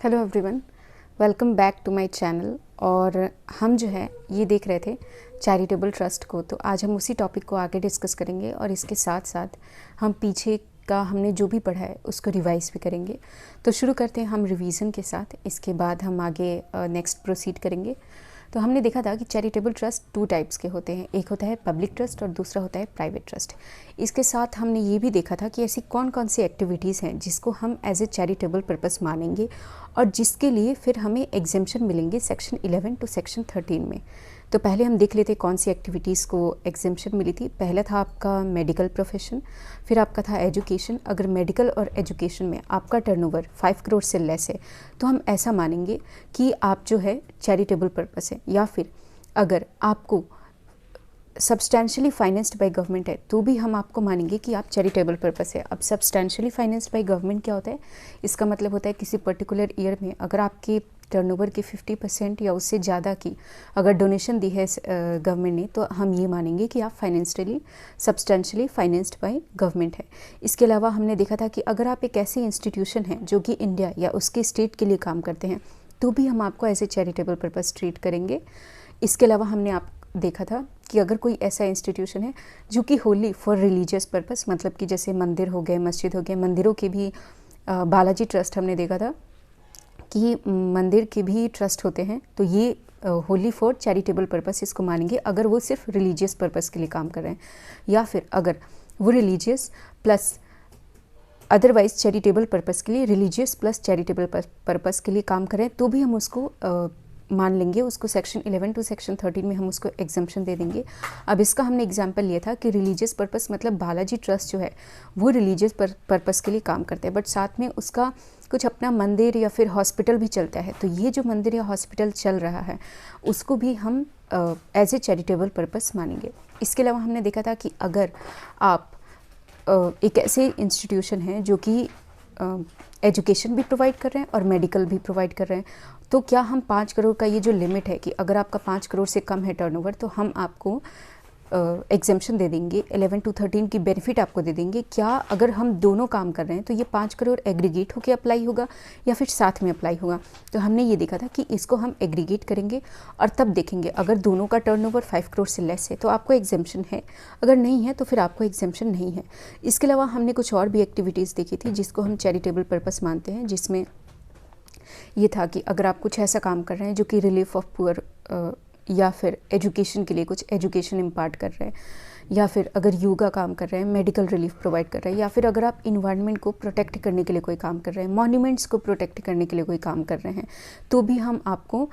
Hello everyone, welcome back to my channel. और हम जो है ये देख रहे थे चैरिटेबल ट्रस्ट को, तो आज हम उसी टॉपिक को आगे डिस्कस करेंगे और इसके साथ साथ हम पीछे का हमने जो भी पढ़ा है उसको रिवाइज भी करेंगे। तो शुरू करते हैं हम रिवीजन के साथ, इसके बाद हम आगे नेक्स्ट प्रोसीड करेंगे। तो हमने देखा था कि चैरिटेबल ट्रस्ट टू टाइप्स के होते हैं, एक होता है पब्लिक ट्रस्ट और दूसरा होता है प्राइवेट ट्रस्ट। इसके साथ हमने ये भी देखा था कि ऐसी कौन कौन सी एक्टिविटीज़ हैं जिसको हम एज ए चैरिटेबल पर्पस मानेंगे और जिसके लिए फिर हमें एग्जेम्पशन मिलेंगे सेक्शन 11 टू सेक्शन 13 में। तो पहले हम देख लेते कौन सी एक्टिविटीज़ को एग्जेम्पशन मिली थी। पहला था आपका मेडिकल प्रोफेशन, फिर आपका था एजुकेशन। अगर मेडिकल और एजुकेशन में आपका टर्नओवर 5 करोड़ से लेस है तो हम ऐसा मानेंगे कि आप जो है चैरिटेबल पर्पस है। या फिर अगर आपको सब्सटैंशियली फाइनेंस्ड बाय गवर्नमेंट है तो भी हम आपको मानेंगे कि आप चैरिटेबल पर्पस है। अब सब्सटैंशियली फाइनेंस्ड बाय गवर्नमेंट क्या होता है? इसका मतलब होता है किसी पर्टिकुलर ईयर में अगर आपके टर्नओवर के 50% या उससे ज़्यादा की अगर डोनेशन दी है गवर्नमेंट ने, तो हम ये मानेंगे कि आप financially substantially financed by government है। इसके अलावा हमने देखा था कि अगर आप एक ऐसी इंस्टीट्यूशन है जो कि इंडिया या उसके स्टेट के लिए काम करते हैं तो भी हम आपको ऐसे चैरिटेबल पर्पस ट्रीट करेंगे। इसके अलावा हमने आप देखा था कि अगर कोई ऐसा इंस्टीट्यूशन है जो कि होली फॉर रिलीजियस पर्पस, मतलब कि जैसे मंदिर हो गए, मस्जिद हो गए, मंदिरों के भी बालाजी ट्रस्ट हमने देखा था कि मंदिर के भी ट्रस्ट होते हैं, तो ये होली फॉर चैरिटेबल पर्पस इसको मानेंगे अगर वो सिर्फ रिलीजियस पर्पस के लिए काम कर रहे हैं। या फिर अगर वो religious plus otherwise charitable purpose के लिए, रिलीजियस प्लस चैरिटेबल पर्पस के लिए काम करें तो भी हम उसको मान लेंगे, उसको सेक्शन 11 टू सेक्शन 13 में हम उसको एग्जम्पशन दे देंगे। अब इसका हमने एग्जांपल लिया था कि रिलीजियस पर्पस मतलब बालाजी ट्रस्ट जो है वो रिलीजियस पर्पस के लिए काम करते हैं, बट साथ में उसका कुछ अपना मंदिर या फिर हॉस्पिटल भी चलता है। तो ये जो मंदिर या हॉस्पिटल चल रहा है उसको भी हम एज ए चैरिटेबल पर्पस मानेंगे। इसके अलावा हमने देखा था कि अगर आप एक ऐसे इंस्टीट्यूशन है जो कि एजुकेशन भी प्रोवाइड कर रहे हैं और मेडिकल भी प्रोवाइड कर रहे हैं, तो क्या हम 5 करोड़ का ये जो लिमिट है कि अगर आपका 5 करोड़ से कम है टर्नओवर तो हम आपको एग्जेम्पशन दे देंगे, 11 टू 13 की बेनिफिट आपको दे देंगे। क्या अगर हम दोनों काम कर रहे हैं तो ये 5 करोड़ एग्रीगेट होकर अप्लाई होगा या फिर साथ में अप्लाई होगा? तो हमने ये देखा था कि इसको हम एग्रीगेट करेंगे और तब देखेंगे अगर दोनों का टर्नओवर 5 करोड़ से लेस है तो आपको एग्जेम्पशन है, अगर नहीं है तो फिर आपको एग्जेम्पशन नहीं है। इसके अलावा हमने कुछ और भी एक्टिविटीज़ देखी थी जिसको हम चैरिटेबल पर्पस मानते हैं, जिसमें ये था कि अगर आप कुछ ऐसा काम कर रहे हैं जो कि रिलीफ ऑफ पुअर या फिर एजुकेशन के लिए कुछ एजुकेशन इम्पार्ट कर रहे हैं, या फिर अगर योगा काम कर रहे हैं, मेडिकल रिलीफ प्रोवाइड कर रहे हैं, या फिर अगर आप इन्वायरमेंट को प्रोटेक्ट करने के लिए कोई काम कर रहे हैं, मॉन्यूमेंट्स को प्रोटेक्ट करने के लिए कोई काम कर रहे हैं, तो भी हम आपको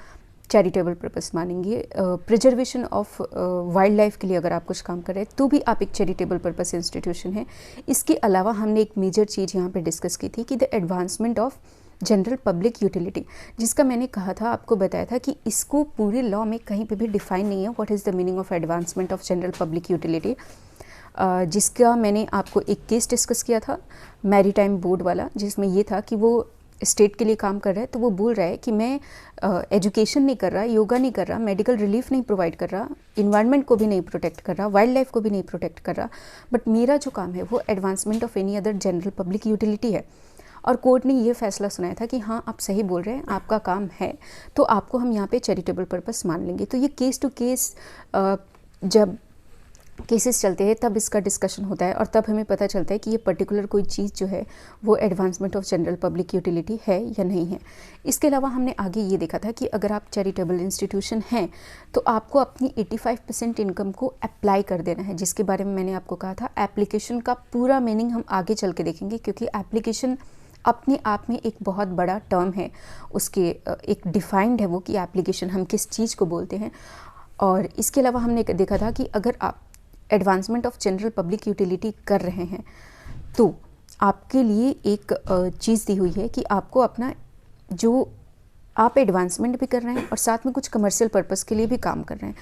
चैरिटेबल पर्पस मानेंगे। प्रिजर्वेशन ऑफ वाइल्ड लाइफ के लिए अगर आप कुछ काम कर रहे हैं तो भी आप एक चैरिटेबल पर्पस इंस्टीट्यूशन है। इसके अलावा हमने एक मेजर चीज़ यहाँ पे डिस्कस की थी कि the advancement of general public utility, जिसका मैंने कहा था, आपको बताया था कि इसको पूरे लॉ में कहीं पे भी डिफाइन नहीं है what is the meaning of advancement of general public utility, जिसका मैंने आपको एक केस डिस्कस किया था मैरीटाइम बोर्ड वाला, जिसमें ये था कि वो स्टेट के लिए काम कर रहा है तो वो बोल रहा है कि मैं एजुकेशन नहीं कर रहा, योगा नहीं कर रहा, मेडिकल रिलीफ नहीं प्रोवाइड कर रहा, इन्वायरमेंट को भी नहीं प्रोटेक्ट कर रहा, वाइल्ड लाइफ को भी नहीं प्रोटेक्ट कर रहा, बट मेरा जो काम है वो advancement of any other general public utility है। और कोर्ट ने ये फैसला सुनाया था कि हाँ आप सही बोल रहे हैं, आपका काम है, तो आपको हम यहाँ पे चैरिटेबल पर्पस मान लेंगे। तो ये केस टू केस जब केसेस चलते हैं तब इसका डिस्कशन होता है और तब हमें पता चलता है कि ये पर्टिकुलर कोई चीज़ जो है वो advancement of general public utility है या नहीं है। इसके अलावा हमने आगे ये देखा था कि अगर आप चैरिटेबल इंस्टीट्यूशन हैं तो आपको अपनी 85% इनकम को अप्लाई कर देना है, जिसके बारे में मैंने आपको कहा था एप्लीकेशन का पूरा मीनिंग हम आगे चल के देखेंगे, क्योंकि एप्लीकेशन अपने आप में एक बहुत बड़ा टर्म है, उसके एक डिफाइंड है वो कि एप्लीकेशन हम किस चीज़ को बोलते हैं। और इसके अलावा हमने देखा था कि अगर आप advancement of general public utility कर रहे हैं तो आपके लिए एक चीज़ दी हुई है कि आपको अपना जो आप एडवांसमेंट भी कर रहे हैं और साथ में कुछ कमर्शियल पर्पस के लिए भी काम कर रहे हैं,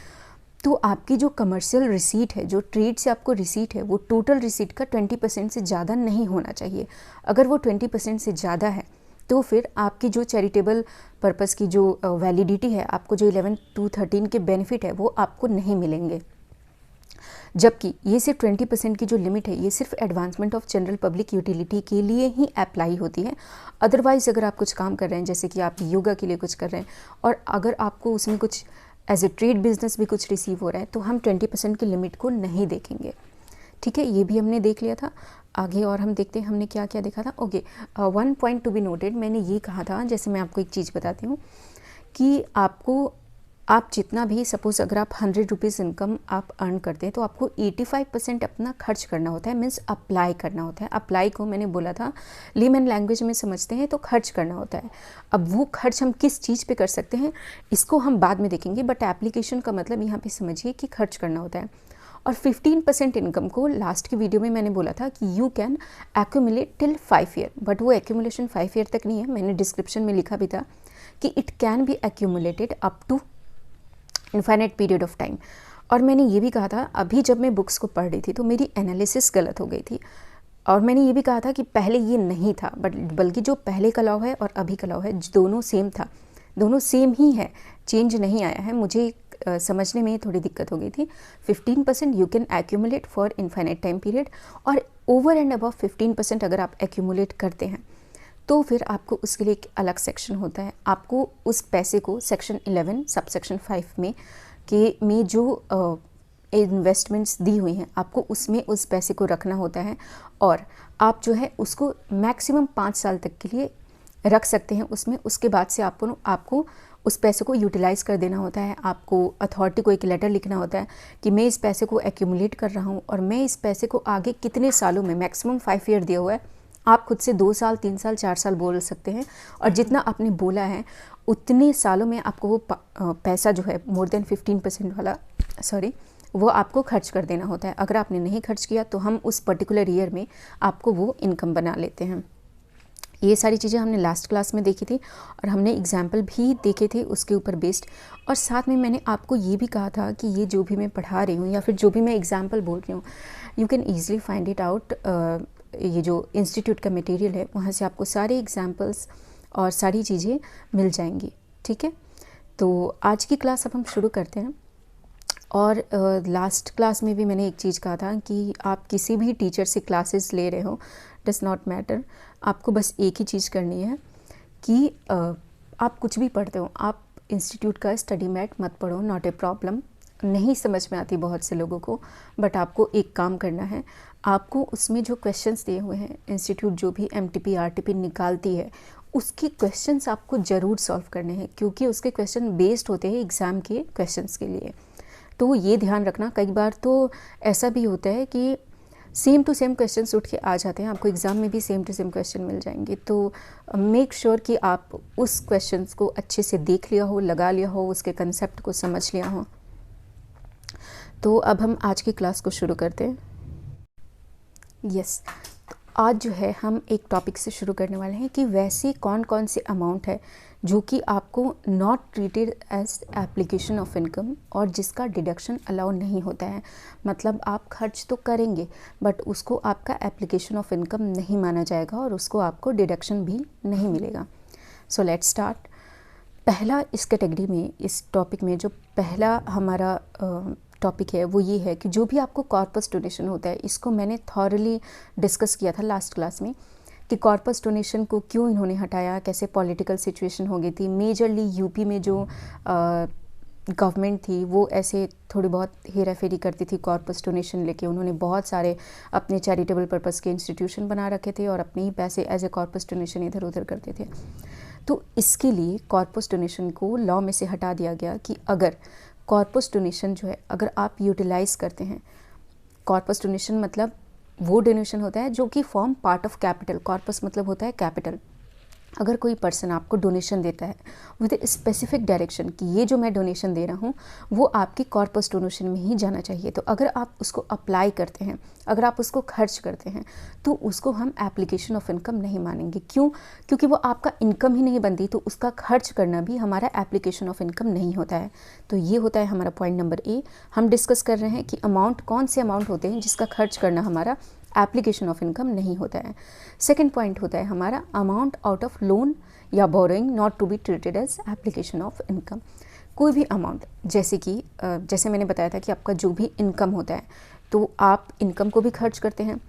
तो आपकी जो कमर्शियल रिसीट है, जो ट्रेड से आपको रिसीट है, वो टोटल रिसीट का 20% से ज़्यादा नहीं होना चाहिए। अगर वो 20% से ज़्यादा है तो फिर आपकी जो चैरिटेबल पर्पस की जो वैलिडिटी है, आपको जो 11 टू 13 के बेनिफिट है वो आपको नहीं मिलेंगे। जबकि ये सिर्फ 20% की जो लिमिट है ये सिर्फ advancement of general public utility के लिए ही अप्लाई होती है। अदरवाइज़ अगर आप कुछ काम कर रहे हैं, जैसे कि आप योगा के लिए कुछ कर रहे हैं और अगर आपको उसमें कुछ एज ए ट्रेड बिजनेस भी कुछ रिसीव हो रहा है, तो हम 20% की लिमिट को नहीं देखेंगे। ठीक है, ये भी हमने देख लिया था। आगे और हम देखते हैं हमने क्या क्या देखा था। Okay, one point to be noted, मैंने ये कहा था, जैसे मैं आपको एक चीज़ बताती हूँ कि आप जितना भी, सपोज़ अगर आप 100 रुपीज़ इनकम आप अर्न करते हैं तो आपको 85% अपना खर्च करना होता है, मीन्स अप्लाई करना होता है। अप्लाई को मैंने बोला था लेमन लैंग्वेज में समझते हैं तो खर्च करना होता है। अब वो खर्च हम किस चीज़ पे कर सकते हैं इसको हम बाद में देखेंगे, बट एप्लीकेशन का मतलब यहाँ पे समझिए कि खर्च करना होता है। और 15% इनकम को लास्ट की वीडियो में मैंने बोला था कि you can accumulate till 5 year, but वो एक्यूमुलेशन 5 ईयर तक नहीं है, मैंने डिस्क्रिप्शन में लिखा भी था कि it can be accumulated up to infinite period of time. और मैंने ये भी कहा था, अभी जब मैं बुक्स को पढ़ रही थी तो मेरी एनालिसिस गलत हो गई थी, और मैंने ये भी कहा था कि पहले ये नहीं था, बल्कि जो पहले का लॉ है और अभी का लॉ है दोनों सेम था, दोनों सेम ही है, चेंज नहीं आया है। मुझे समझने में थोड़ी दिक्कत हो गई थी। 15% you can accumulate for infinite time period, और ओवर एंड अबव 15% अगर आप एक्यूमुलेट करते हैं तो फिर आपको उसके लिए एक अलग सेक्शन होता है। आपको उस पैसे को सेक्शन 11 सब सेक्शन 5 में जो इन्वेस्टमेंट्स दी हुई हैं आपको उसमें उस पैसे को रखना होता है, और आप जो है उसको मैक्सिमम 5 साल तक के लिए रख सकते हैं उसमें। उसके बाद से आपको उस पैसे को यूटिलाइज़ कर देना होता है। आपको अथॉरिटी को एक लेटर लिखना होता है कि मैं इस पैसे को एक्यूमुलेट कर रहा हूँ और मैं इस पैसे को आगे कितने सालों में, मैक्सिमम 5 ईयर दिया हुआ है, आप खुद से 2 साल 3 साल 4 साल बोल सकते हैं, और जितना आपने बोला है उतने सालों में आपको वो पैसा जो है मोर देन 15% वाला वो आपको खर्च कर देना होता है। अगर आपने नहीं खर्च किया तो हम उस पर्टिकुलर ईयर में आपको वो इनकम बना लेते हैं। ये सारी चीज़ें हमने लास्ट क्लास में देखी थी और हमने एग्जाम्पल भी देखे थे उसके ऊपर बेस्ड, और साथ में मैंने आपको ये भी कहा था कि ये जो भी मैं पढ़ा रही हूँ या फिर जो भी मैं एग्जाम्पल बोल रही हूँ, you can easily find it out. ये जो इंस्टीट्यूट का मटेरियल है वहाँ से आपको सारे एग्जाम्पल्स और सारी चीज़ें मिल जाएंगी। ठीक है, तो आज की क्लास अब हम शुरू करते हैं। और लास्ट क्लास में भी मैंने एक चीज़ कहा था कि आप किसी भी टीचर से क्लासेस ले रहे हो, डज नॉट मैटर, आपको बस एक ही चीज़ करनी है कि आप कुछ भी पढ़ते हो, आप इंस्टीट्यूट का स्टडी मैट मत पढ़ो, नॉट ए प्रॉब्लम। नहीं समझ में आती बहुत से लोगों को, बट आपको एक काम करना है, आपको उसमें जो क्वेश्चंस दिए हुए हैं, इंस्टीट्यूट जो भी MTP RTP निकालती है उसके क्वेश्चंस आपको ज़रूर सॉल्व करने हैं, क्योंकि उसके क्वेश्चन बेस्ड होते हैं एग्ज़ाम के क्वेश्चंस के लिए। तो ये ध्यान रखना, कई बार तो ऐसा भी होता है कि सेम टू सेम क्वेश्चंस उठ के आ जाते हैं, आपको एग्ज़ाम में भी सेम टू सेम क्वेश्चन मिल जाएंगे। तो मेक श्योर कि आप उस क्वेश्चंस को अच्छे से देख लिया हो, लगा लिया हो, उसके कंसेप्ट को समझ लिया हो। तो अब हम आज की क्लास को शुरू करते हैं। यस, तो आज जो है हम एक टॉपिक से शुरू करने वाले हैं कि वैसे कौन कौन से अमाउंट है जो कि आपको not treated as application of income और जिसका डिडक्शन अलाउ नहीं होता है। मतलब आप खर्च तो करेंगे बट उसको आपका एप्लीकेशन ऑफ इनकम नहीं माना जाएगा और उसको आपको डिडक्शन भी नहीं मिलेगा। So let's start. पहला इस कैटेगरी में, इस टॉपिक में जो पहला हमारा टॉपिक है वो ये है कि जो भी आपको कॉर्पस डोनेशन होता है, इसको मैंने थॉरली डिस्कस किया था लास्ट क्लास में कि कॉर्पस डोनेशन को क्यों इन्होंने हटाया, कैसे पॉलिटिकल सिचुएशन हो गई थी। मेजरली यूपी में जो गवर्नमेंट थी वो ऐसे थोड़ी बहुत हेरा फेरी करती थी कॉर्पस डोनेशन लेके। उन्होंने बहुत सारे अपने चैरिटेबल पर्पस के इंस्टीट्यूशन बना रखे थे और अपने ही पैसे एज ए कॉर्पस डोनेशन इधर उधर करते थे। तो इसके लिए कॉर्पस डोनेशन को लॉ में से हटा दिया गया कि अगर कॉर्पस डोनेशन जो है अगर आप यूटिलाइज़ करते हैं, कॉर्पस डोनेशन मतलब वो डोनेशन होता है जो कि form part of capital. Corpus मतलब होता है कैपिटल। अगर कोई पर्सन आपको डोनेशन देता है विद ए स्पेसिफिक डायरेक्शन कि ये जो मैं डोनेशन दे रहा हूँ वो आपकी कॉर्पस डोनेशन में ही जाना चाहिए, तो अगर आप उसको अप्लाई करते हैं, अगर आप उसको खर्च करते हैं तो उसको हम एप्लीकेशन ऑफ इनकम नहीं मानेंगे। क्यों? क्योंकि वो आपका इनकम ही नहीं बनती, तो उसका खर्च करना भी हमारा एप्लीकेशन ऑफ इनकम नहीं होता है। तो ये होता है हमारा पॉइंट नंबर ए। हम डिस्कस कर रहे हैं कि अमाउंट, कौन से अमाउंट होते हैं जिसका खर्च करना हमारा एप्लीकेशन ऑफ इनकम नहीं होता है। सेकंड पॉइंट होता है हमारा अमाउंट आउट ऑफ लोन या borrowing not to be treated as application of income. कोई भी अमाउंट, जैसे मैंने बताया था कि आपका जो भी इनकम होता है, तो आप इनकम को भी खर्च करते हैं,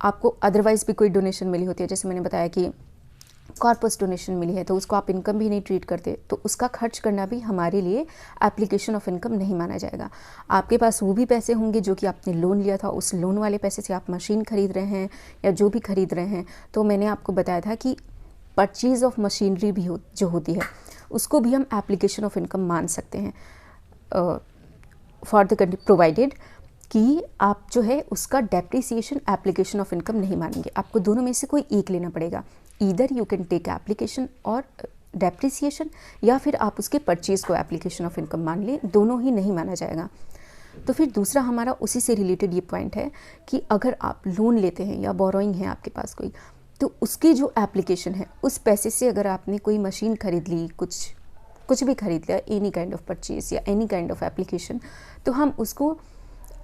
आपको अदरवाइज़ भी कोई डोनेशन मिली होती है, जैसे मैंने बताया कि कॉर्पस डोनेशन मिली है तो उसको आप इनकम भी नहीं ट्रीट करते, तो उसका खर्च करना भी हमारे लिए एप्लीकेशन ऑफ इनकम नहीं माना जाएगा। आपके पास वो भी पैसे होंगे जो कि आपने लोन लिया था, उस लोन वाले पैसे से आप मशीन खरीद रहे हैं या जो भी खरीद रहे हैं, तो मैंने आपको बताया था कि परचेज़ ऑफ मशीनरी भी जो होती है उसको भी हम एप्लीकेशन ऑफ इनकम मान सकते हैं, फॉर द प्रोवाइडेड कि आप जो है उसका डेप्रिसिएशन एप्लीकेशन ऑफ इनकम नहीं मानेंगे। आपको दोनों में से कोई एक लेना पड़ेगा, either you can take application और डेप्रिसिएशन, या फिर आप उसके परचेज़ को एप्लीकेशन ऑफ इनकम मान लें, दोनों ही नहीं माना जाएगा। तो फिर दूसरा हमारा उसी से रिलेटेड ये पॉइंट है कि अगर आप लोन लेते हैं या बोरोइंग है आपके पास कोई, तो उसकी जो एप्लीकेशन है उस पैसे से अगर आपने कोई मशीन खरीद ली, कुछ भी खरीद लिया, एनी काइंड ऑफ परचेज या एनी काइंड ऑफ एप्लीकेशन, तो हम उसको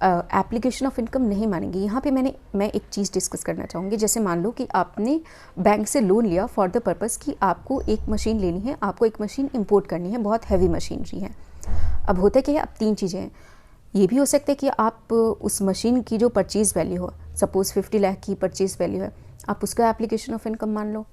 एप्लीकेशन ऑफ इनकम नहीं मानेंगे। यहाँ पे मैं एक चीज़ डिस्कस करना चाहूँगी। जैसे मान लो कि आपने बैंक से लोन लिया फॉर द पर्पज़ कि आपको एक मशीन लेनी है, आपको एक मशीन इंपोर्ट करनी है, बहुत हैवी मशीनरी है। अब होता क्या है, अब तीन चीज़ें हैं। ये भी हो सकता है कि आप उस मशीन की जो परचेज़ वैल्यू हो, सपोज़ 50 लाख की परचेज़ वैल्यू है, आप उसका एप्लीकेशन ऑफ इनकम मान लो,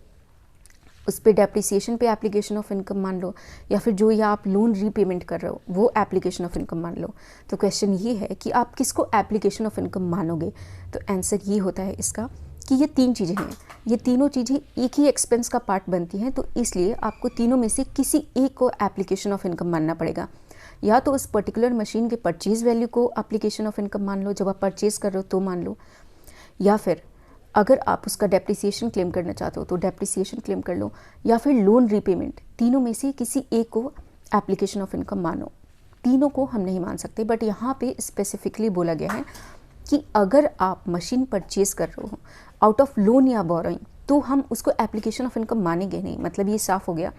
उस पर डेप्रिसिएशन पे एप्लीकेशन ऑफ इनकम मान लो, या फिर जो या आप लोन रीपेमेंट कर रहे हो वो एप्लीकेशन ऑफ इनकम मान लो। तो क्वेश्चन ये है कि आप किसको एप्लीकेशन ऑफ इनकम मानोगे। तो आंसर ये होता है इसका कि ये तीन चीज़ें हैं, ये तीनों चीज़ें एक ही एक्सपेंस का पार्ट बनती हैं, तो इसलिए आपको तीनों में से किसी एक को एप्लीकेशन ऑफ इनकम मानना पड़ेगा। या तो उस पर्टिकुलर मशीन के परचेज़ वैल्यू को एप्लीकेशन ऑफ इनकम मान लो, जब आप परचेज़ कर रहे हो तो मान लो, या फिर अगर आप उसका डेप्रिसिएशन क्लेम करना चाहते हो तो डेप्रिसिएशन क्लेम कर लो, या फिर लोन रीपेमेंट, तीनों में से किसी एक को एप्लीकेशन ऑफ इनकम मानो। तीनों को हम नहीं मान सकते, बट यहाँ पे स्पेसिफिकली बोला गया है कि अगर आप मशीन परचेज कर रहे हो आउट ऑफ लोन या बोरोइंग, तो हम उसको एप्लीकेशन ऑफ इनकम मानेंगे नहीं। मतलब ये साफ हो गया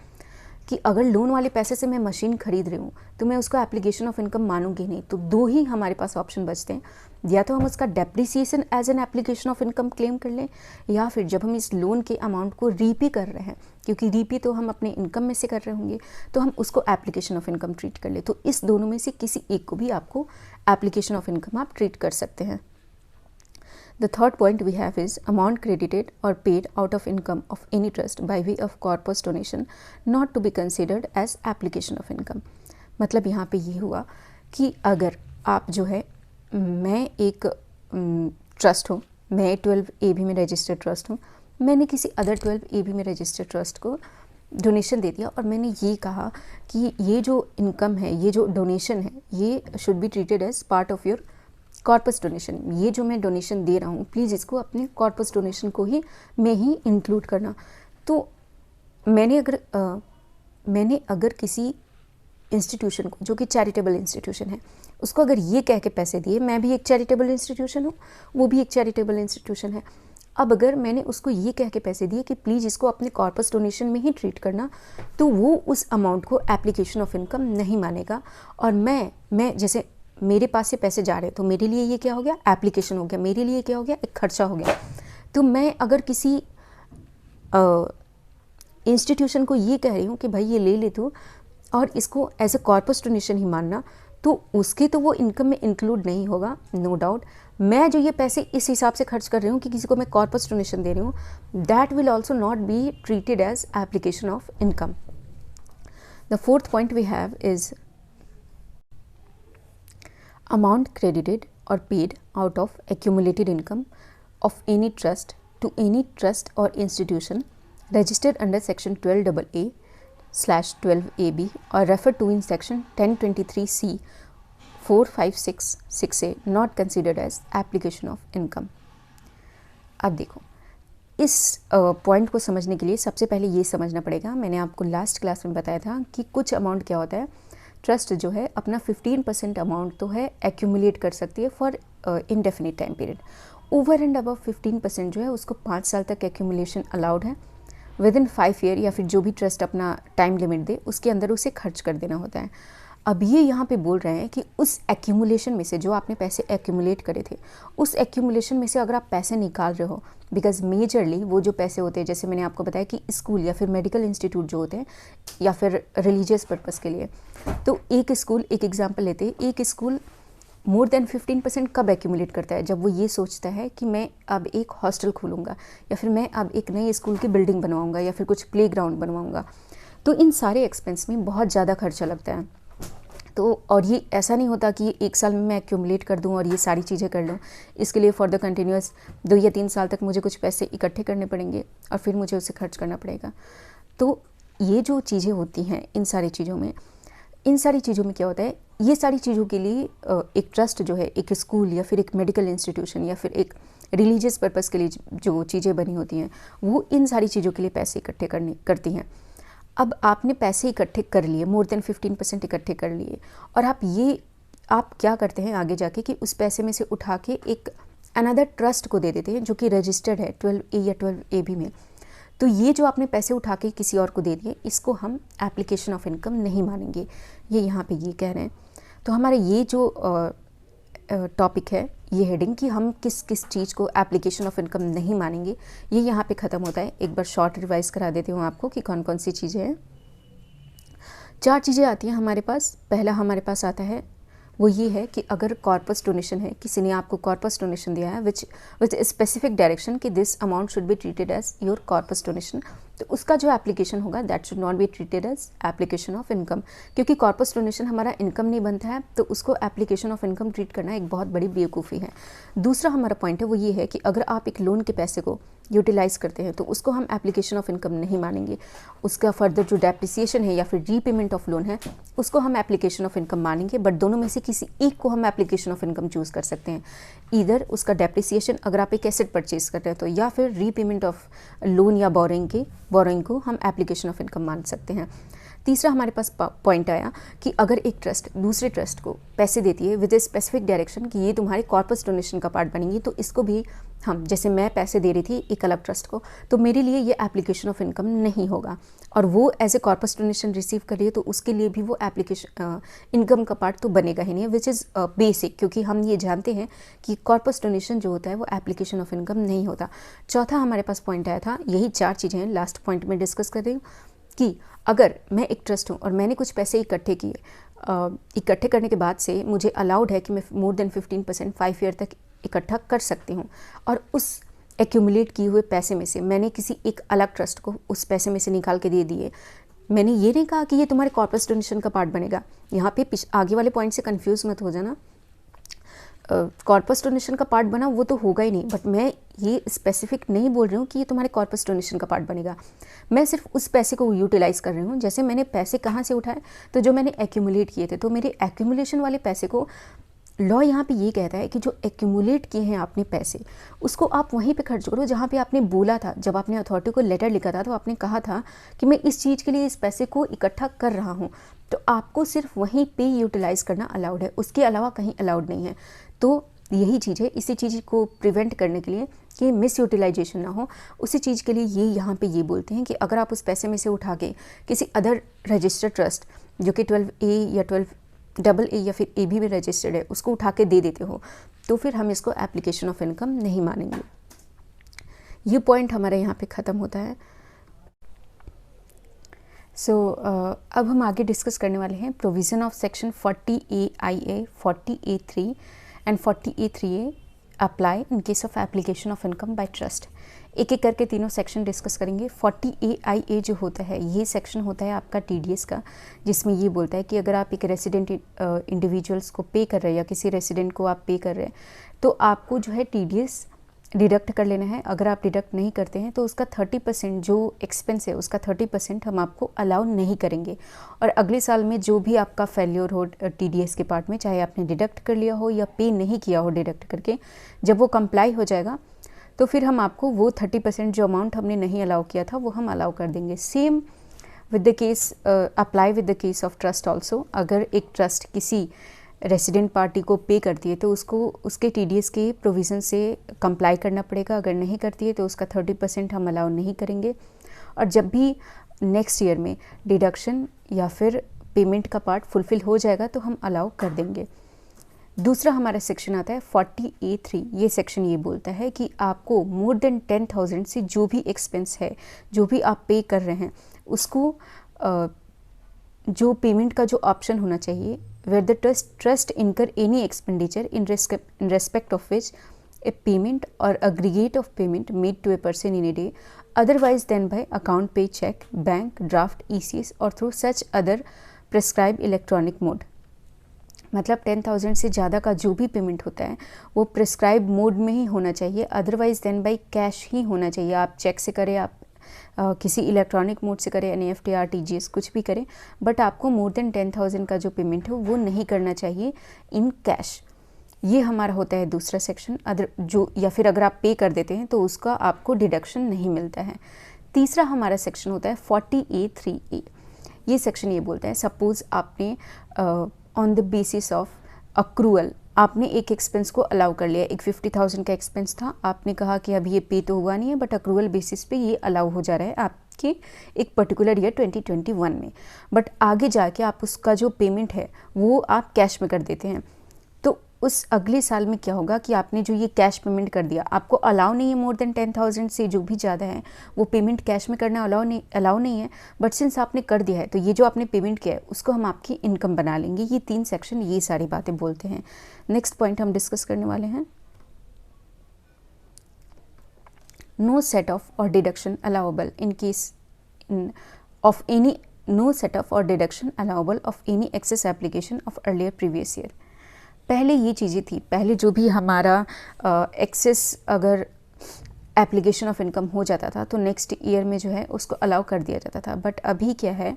कि अगर लोन वाले पैसे से मैं मशीन खरीद रही हूँ तो मैं उसको एप्लीकेशन ऑफ इनकम मानूंगी नहीं। तो दो ही हमारे पास ऑप्शन बचते हैं, या तो हम उसका depreciation as an application of income claim कर लें, या फिर जब हम इस लोन के अमाउंट को रीपे कर रहे हैं, क्योंकि रीपे तो हम अपने इनकम में से कर रहे होंगे, तो हम उसको एप्लीकेशन ऑफ इनकम ट्रीट कर ले। तो इस दोनों में से किसी एक को भी आपको एप्लीकेशन ऑफ इनकम आप ट्रीट कर सकते हैं। The third point we have is amount credited or paid out of income of any trust by way of corpus donation not to be considered as application of income। मतलब यहाँ पे ये हुआ कि अगर आप जो है, मैं एक ट्रस्ट हूँ, मैं 12 AB में रजिस्टर्ड ट्रस्ट हूँ, मैंने किसी अदर 12 AB में रजिस्टर्ड ट्रस्ट को डोनेशन दे दिया और मैंने ये कहा कि ये जो इनकम है, ये जो डोनेशन है, ये should be treated as part of your corpus donation. ये जो मैं डोनेशन दे रहा हूँ प्लीज़ इसको अपने कॉर्पस डोनेशन को ही में ही इंक्लूड करना। तो मैंने अगर किसी इंस्टीट्यूशन को, जो कि चैरिटेबल इंस्टीट्यूशन है, उसको अगर ये कह के पैसे दिए, मैं भी एक चैरिटेबल इंस्टीट्यूशन हूँ, वो भी एक चैरिटेबल इंस्टीट्यूशन है, अब अगर मैंने उसको ये कह के पैसे दिए कि प्लीज़ इसको अपने कॉर्पस डोनेशन में ही ट्रीट करना, तो वो उस अमाउंट को एप्लीकेशन ऑफ इनकम नहीं मानेगा। और मैं जैसे मेरे पास से पैसे जा रहे हैं तो मेरे लिए ये क्या हो गया, एप्लीकेशन हो गया, मेरे लिए क्या हो गया, एक खर्चा हो गया। तो मैं अगर किसी इंस्टीट्यूशन को ये कह रही हूँ कि भाई ये ले ले तू और इसको एज ए कॉर्पस डोनेशन ही मानना, तो उसके तो वो इनकम में इंक्लूड नहीं होगा, नो डाउट। मैं जो ये पैसे इस हिसाब से खर्च कर रही हूँ कि किसी को मैं कॉर्पस डोनेशन दे रही हूँ, that will also not be treated as application of income. The fourth point we have is amount credited or paid out of accumulated income of any trust to any trust or institution registered under section 12AA/12AB or referred to in section 1023C 456(6)(a not considered as application of income। अब देखो, इस point को समझने के लिए सबसे पहले ये समझना पड़ेगा, मैंने आपको लास्ट क्लास में बताया था कि कुछ अमाउंट क्या होता है, ट्रस्ट जो है अपना 15% अमाउंट तो है एक्यूमुलेट कर सकती है for indefinite time period. Over and above 15% जो है उसको 5 साल तक एक्यूमुलेशन अलाउड है। विद इन 5 ईयर या फिर जो भी ट्रस्ट अपना टाइम लिमिट दे उसके अंदर उसे खर्च कर देना होता है। अब ये यहाँ पे बोल रहे हैं कि उस एक्यूमुलेशन में से जो आपने पैसे एक्यूमुलेट करे थे, उस एक्यूमुलेशन में से अगर आप पैसे निकाल रहे हो, बिकॉज मेजरली वो जो पैसे होते हैं, जैसे मैंने आपको बताया कि स्कूल या फिर मेडिकल इंस्टीट्यूट जो होते हैं या फिर रिलीजियस पर्पस के लिए, तो एक स्कूल, एक एग्जांपल लेते हैं, एक स्कूल मोर देन 15% कब एक्यूमुलेट करता है? जब वो ये सोचता है कि मैं अब एक हॉस्टल खोलूँगा, या फिर मैं अब एक नई स्कूल की बिल्डिंग बनवाऊँगा, या फिर कुछ प्लेग्राउंड बनवाऊँगा। तो इन सारे एक्सपेंस में बहुत ज़्यादा खर्चा लगता है। तो और ये ऐसा नहीं होता कि एक साल में मैं एक्यूमुलेट कर दूं और ये सारी चीज़ें कर लूं। इसके लिए फॉर द कंटिन्यूअस 2 या 3 साल तक मुझे कुछ पैसे इकट्ठे करने पड़ेंगे और फिर मुझे उसे खर्च करना पड़ेगा। तो ये जो चीज़ें होती हैं इन सारी चीज़ों में क्या होता है, ये सारी चीज़ों के लिए एक ट्रस्ट जो है, एक स्कूल या फिर एक मेडिकल इंस्टीट्यूशन या फिर एक रिलीजियस पर्पज़ के लिए जो चीज़ें बनी होती हैं, वो इन सारी चीज़ों के लिए पैसे इकट्ठे करती हैं। अब आपने पैसे इकट्ठे कर लिए, मोर देन 15% इकट्ठे कर लिए, और आप क्या करते हैं आगे जाके कि उस पैसे में से उठा के एक अनदर ट्रस्ट को दे देते हैं जो कि रजिस्टर्ड है 12A या 12AB में। तो ये जो आपने पैसे उठा के किसी और को दे दिए, इसको हम एप्लीकेशन ऑफ इनकम नहीं मानेंगे, ये यहाँ पे ये कह रहे हैं। तो हमारा ये जो टॉपिक है, ये हेडिंग कि हम किस किस चीज़ को एप्लीकेशन ऑफ इनकम नहीं मानेंगे, ये यहाँ पे ख़त्म होता है। एक बार शॉर्ट रिवाइज करा देती हूँ आपको कि कौन कौन सी चीज़ें हैं। 4 चीज़ें आती हैं हमारे पास। पहला हमारे पास आता है वो ये है कि अगर कॉर्पस डोनेशन है, किसी ने आपको कॉर्पस डोनेशन दिया है विच स्पेसिफिक डायरेक्शन कि this amount should be treated as your corpus donation, तो उसका जो एप्लीकेशन होगा that should not be treated as application of income, क्योंकि कॉर्पस डोनेशन हमारा इनकम नहीं बनता है, तो उसको एप्लीकेशन ऑफ इनकम ट्रीट करना एक बहुत बड़ी बेवकूफ़ी है। दूसरा हमारा पॉइंट है वो ये है कि अगर आप एक लोन के पैसे को यूटिलाइज़ करते हैं तो उसको हम एप्लीकेशन ऑफ इनकम नहीं मानेंगे। उसका फर्दर जो डेप्रिसिएशन है या फिर रीपेमेंट ऑफ लोन है, उसको हम एप्लीकेशन ऑफ इनकम मानेंगे, बट दोनों में से किसी एक को हम एप्लीकेशन ऑफ इनकम चूज़ कर सकते हैं। ईदर उसका डेप्रिसिएशन अगर आप एक एसेट परचेज कर रहे हैं तो, या फिर रीपेमेंट ऑफ लोन या बोरोइंग को हम एप्लीकेशन ऑफ इनकम मान सकते हैं। तीसरा हमारे पास पॉइंट आया कि अगर एक ट्रस्ट दूसरे ट्रस्ट को पैसे देती है विद ए स्पेसिफिक डायरेक्शन कि ये तुम्हारे कॉर्पस डोनेशन का पार्ट बनेंगी, तो इसको भी हम, जैसे मैं पैसे दे रही थी एक अलग ट्रस्ट को, तो मेरे लिए ये एप्लीकेशन ऑफ इनकम नहीं होगा, और वो as a corpus donation receive कर रही है तो उसके लिए भी वो एप्लीकेशन इनकम का पार्ट तो बनेगा ही नहीं, विच इज़ बेसिक, क्योंकि हम ये जानते हैं कि कॉर्पस डोनेशन जो होता है वो एप्लीकेशन ऑफ इनकम नहीं होता। चौथा हमारे पास पॉइंट आया था, यही 4 चीज़ें हैं, लास्ट पॉइंट में डिस्कस कर रही हूँ कि अगर मैं एक ट्रस्ट हूँ और मैंने कुछ पैसे इकट्ठे किए, इकट्ठे करने के बाद से मुझे अलाउड है कि मैं मोर देन 15% 5 ईयर तक इकट्ठा कर सकती हूँ, और उस एक्यूमुलेट किए हुए पैसे में से मैंने किसी एक अलग ट्रस्ट को उस पैसे में से निकाल के दे दिए। मैंने ये नहीं कहा कि ये तुम्हारे कॉर्पस डोनेशन का पार्ट बनेगा, यहाँ पे आगे वाले पॉइंट से कंफ्यूज मत हो जाना। कॉर्पस डोनेशन का पार्ट बना वो तो होगा ही नहीं, बट मैं ये स्पेसिफिक नहीं बोल रही हूँ कि ये तुम्हारे कॉर्पस डोनेशन का पार्ट बनेगा। मैं सिर्फ उस पैसे को यूटिलाइज़ कर रही हूँ। जैसे मैंने पैसे कहाँ से उठाए, तो जो मैंने एक्यूमुलेट किए थे, तो मेरे एक्यूमुलेशन वाले पैसे को लॉ यहाँ पे ये कहता है कि जो एक्यूमुलेट किए हैं आपने पैसे, उसको आप वहीं पे खर्च करो जहाँ पे आपने बोला था। जब आपने अथॉरिटी को लेटर लिखा था तो आपने कहा था कि मैं इस चीज़ के लिए इस पैसे को इकट्ठा कर रहा हूँ, तो आपको सिर्फ वहीं पे यूटिलाइज़ करना अलाउड है, उसके अलावा कहीं अलाउड नहीं है। तो यही चीज़ है, इसी चीज़ को प्रिवेंट करने के लिए कि मिस यूटिलाइजेशन ना हो, उसी चीज़ के लिए ये यहाँ पे ये बोलते हैं कि अगर आप उस पैसे में से उठा के किसी अदर रजिस्टर्ड ट्रस्ट जो कि 12A या 12AA या फिर AB में रजिस्टर्ड है, उसको उठा के दे देते हो, तो फिर हम इसको एप्लीकेशन ऑफ इनकम नहीं मानेंगे। ये पॉइंट हमारे यहाँ पे ख़त्म होता है। अब हम आगे डिस्कस करने वाले हैं provision of section 40AIA, 40A3 and 40A3A apply in case of application of income by trust. एक एक करके तीनों सेक्शन डिस्कस करेंगे। 40AIA जो होता है, ये सेक्शन होता है आपका TDS का, जिसमें ये बोलता है कि अगर आप एक रेसिडेंट इंडिविजुअल्स को पे कर रहे हैं या किसी रेसिडेंट को आप पे कर रहे हैं, तो आपको जो है TDS डिडक्ट कर लेना है। अगर आप डिडक्ट नहीं करते हैं तो उसका 30% जो एक्सपेंस है उसका 30% हम आपको अलाउ नहीं करेंगे, और अगले साल में जो भी आपका फेल्योर हो TDS के पार्ट में, चाहे आपने डिडक्ट कर लिया हो या पे नहीं किया हो डिडक्ट करके, जब वो कंप्लाई हो जाएगा तो फिर हम आपको वो 30% जो अमाउंट हमने नहीं अलाउ किया था वो हम अलाउ कर देंगे। Same with the case apply with the case of trust also. अगर एक ट्रस्ट किसी रेसिडेंट पार्टी को पे करती है तो उसको उसके TDS के प्रोविज़न से कंप्लाई करना पड़ेगा। अगर नहीं करती है तो उसका 30% हम अलाउ नहीं करेंगे, और जब भी नेक्स्ट ईयर में डिडक्शन या फिर पेमेंट का पार्ट फुलफ़िल हो जाएगा तो हम अलाउ कर देंगे। दूसरा हमारा सेक्शन आता है 40A3। ये सेक्शन ये बोलता है कि आपको मोर देन 10,000 से जो भी एक्सपेंस है, जो भी आप पे कर रहे हैं, उसको जो पेमेंट का जो ऑप्शन होना चाहिए, वेयर द ट्रस्ट इनकर any expenditure in respect of which a payment or aggregate of payment made to a person in a day otherwise than by account, pay, check, bank, draft, ECS or through such other prescribed electronic mode। मतलब 10,000 से ज़्यादा का जो भी payment होता है वो prescribe mode में ही होना चाहिए, अदरवाइज देन बाई कैश ही होना चाहिए। आप चेक से करें, आप किसी इलेक्ट्रॉनिक मोड से करें, NEFT, RTGS कुछ भी करें, बट आपको मोर देन 10,000 का जो पेमेंट है वो नहीं करना चाहिए इन कैश। ये हमारा होता है दूसरा सेक्शन। अदर जो या फिर अगर आप पे कर देते हैं तो उसका आपको डिडक्शन नहीं मिलता है। तीसरा हमारा सेक्शन होता है 40A3A। ये सेक्शन ये बोलता है सपोज़ आपने on the basis of accrual आपने एक एक्सपेंस को अलाउ कर लिया, एक 50,000 का एक्सपेंस था, आपने कहा कि अब ये पे तो हुआ नहीं है बट अक्रूअल बेसिस पे ये अलाउ हो जा रहा है आपके एक पर्टिकुलर ईयर 2021 में, बट आगे जाके आप उसका जो पेमेंट है वो आप कैश में कर देते हैं। तो उस अगले साल में क्या होगा कि आपने जो ये कैश पेमेंट कर दिया, आपको अलाउ नहीं है मोर देन 10,000 से जो भी ज़्यादा है वो पेमेंट कैश में करना अलाउ नहीं है, बट सिंस आपने कर दिया है तो ये जो आपने पेमेंट किया है उसको हम आपकी इनकम बना लेंगे। ये 3 सेक्शन ये सारी बातें बोलते हैं। नेक्स्ट पॉइंट हम डिस्कस करने वाले हैं, नो सेट ऑफ और deduction allowable in case of any no set off और deduction allowable of any excess application of earlier previous year. पहले ये चीज़ें थी, पहले जो भी हमारा एक्सेस अगर एप्लीकेशन ऑफ इनकम हो जाता था तो नेक्स्ट ईयर में जो है उसको अलाउ कर दिया जाता था, बट अभी क्या है,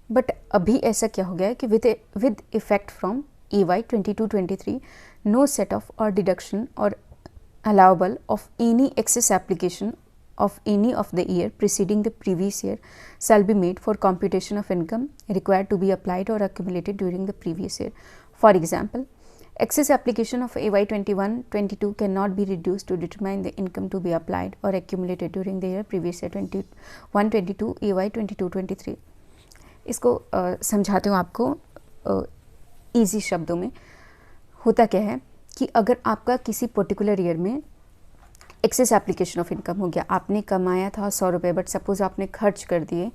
बट अभी ऐसा क्या हो गया है कि with effect from EY 22-23 no set off और डिडक्शन और allowable of any excess application of any of the year preceding the previous year shall be made for computation of income required to be applied or accumulated during the previous year. For example, excess application of AY 21-22 cannot be reduced to determine the income to be applied or accumulated during the year previous year 21-22 AY 22-23। इसको समझाती हूँ आपको easy शब्दों में। होता क्या है कि अगर आपका किसी पर्टिकुलर ईयर में एक्सेस एप्लीकेशन ऑफ इनकम हो गया, आपने कमाया था 100 रुपये बट सपोज़ आपने खर्च कर दिए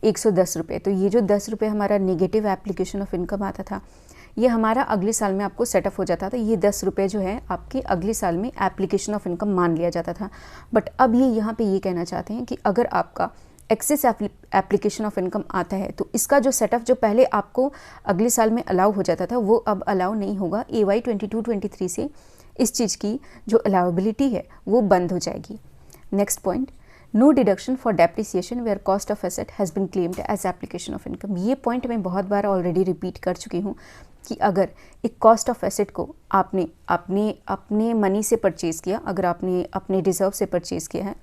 110 रुपये, तो ये जो 10 रुपये हमारा नेगेटिव एप्लीकेशन ऑफ इनकम आता था ये हमारा अगले साल में आपको सेटअप हो जाता था। ये 10 रुपये जो है आपके अगले साल में एप्लीकेशन ऑफ इनकम मान लिया जाता था। बट अब ये यहाँ पे ये कहना चाहते हैं कि अगर आपका एक्सेस एप्लीकेशन ऑफ इनकम आता है तो इसका जो सेटअप जो पहले आपको अगले साल में अलाउ हो जाता था वो अब अलाउ नहीं होगा। AY 22-23 से इस चीज़ की जो अलाउबिलिटी है वो बंद हो जाएगी। Next point, no deduction for depreciation where cost of asset has been claimed as application of income. ये पॉइंट मैं बहुत बार ऑलरेडी रिपीट कर चुकी हूँ कि अगर एक कॉस्ट ऑफ एसेट को आपने अपने मनी से परचेज़ किया, अगर आपने अपने रिजर्व से परचेज़ किया है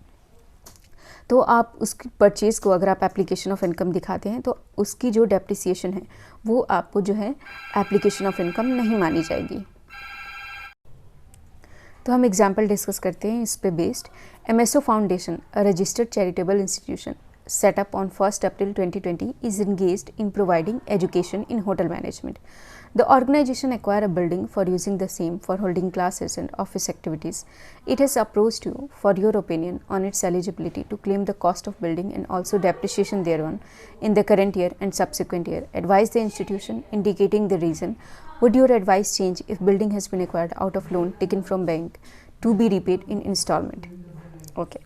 तो आप उसकी परचेज़ को अगर आप एप्लीकेशन ऑफ इनकम दिखाते हैं तो उसकी जो डेप्रिसिएशन है वो आपको जो है एप्लीकेशन ऑफ इनकम नहीं मानी जाएगी। तो हम एग्जाम्पल डिस्कस करते हैं इस पे based. MSO foundation, a registered charitable institution set up on 1st April 2020 is engaged in providing education in hotel management. The organization acquired a building for using the same for holding classes and office activities. It has approached you for your opinion on its eligibility to claim the cost of building and also depreciation thereon in the current year and subsequent year. Advise the institution indicating the reason. Would your advice change if building has been acquired out of loan taken from bank to be repaid in installment? Okay.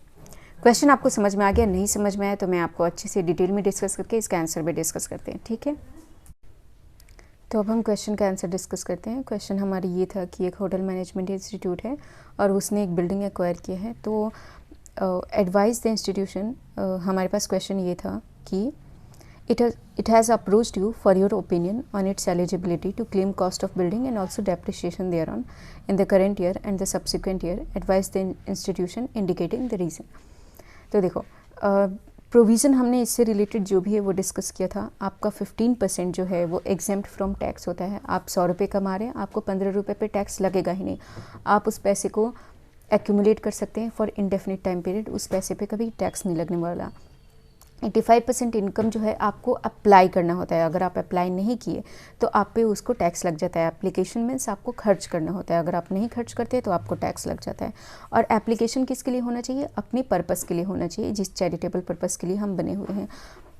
Question आपको समझ में आ गया? नहीं समझ में आया तो मैं आपको अच्छे से डिटेल में डिस्कस करके इसका आंसर भी डिस्कस करते हैं, ठीक है। तो अब हम क्वेश्चन का आंसर डिस्कस करते हैं। क्वेश्चन हमारी ये था कि एक होटल मैनेजमेंट इंस्टीट्यूट है और उसने एक बिल्डिंग एक्वायर किया है। तो एडवाइस द इंस्टीट्यूशन, हमारे पास क्वेश्चन ये था कि it has approached you for your opinion on its eligibility to claim cost of building and also depreciation thereon in the current year and the subsequent year. Advise the institution indicating the reason. तो देखो provision हमने इससे related जो भी है वो discuss किया था। आपका 15% जो है वो एग्जेम्प्ट फ्रॉम टैक्स होता है। आप 100 रुपये कमा रहे हैं, आपको 15 रुपये पे टैक्स लगेगा ही नहीं। आप उस पैसे को एक्यूमुलेट कर सकते हैं फॉर इंडेफिनिट टाइम पीरियड, उस पैसे पे कभी टैक्स नहीं लगने वाला। 85% इनकम जो है आपको अप्लाई करना होता है। अगर आप अप्लाई नहीं किए तो आप पे उसको टैक्स लग जाता है। एप्लीकेशन मीन्स आपको खर्च करना होता है, अगर आप नहीं खर्च करते तो आपको टैक्स लग जाता है। और एप्लीकेशन किसके लिए होना चाहिए? अपने पर्पज़ के लिए होना चाहिए, जिस चैरिटेबल पर्पज़ के लिए हम बने हुए हैं।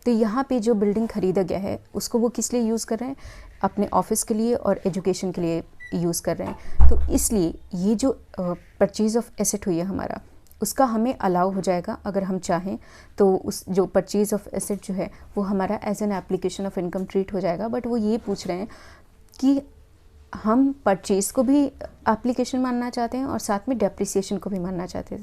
तो यहाँ पे जो बिल्डिंग ख़रीदा गया है उसको वो किस लिए यूज़ कर रहे हैं? अपने ऑफिस के लिए और एजुकेशन के लिए यूज़ कर रहे हैं। तो इसलिए ये जो परचेज़ ऑफ एसेट हुई है हमारा, उसका हमें अलाउ हो जाएगा अगर हम चाहें तो उस जो परचेज़ ऑफ एसेट जो है वो हमारा as an application of income treat हो जाएगा। बट वो ये पूछ रहे हैं कि हम परचेज़ को भी एप्लीकेशन मानना चाहते हैं और साथ में डेप्रिसिएशन को भी मानना चाहते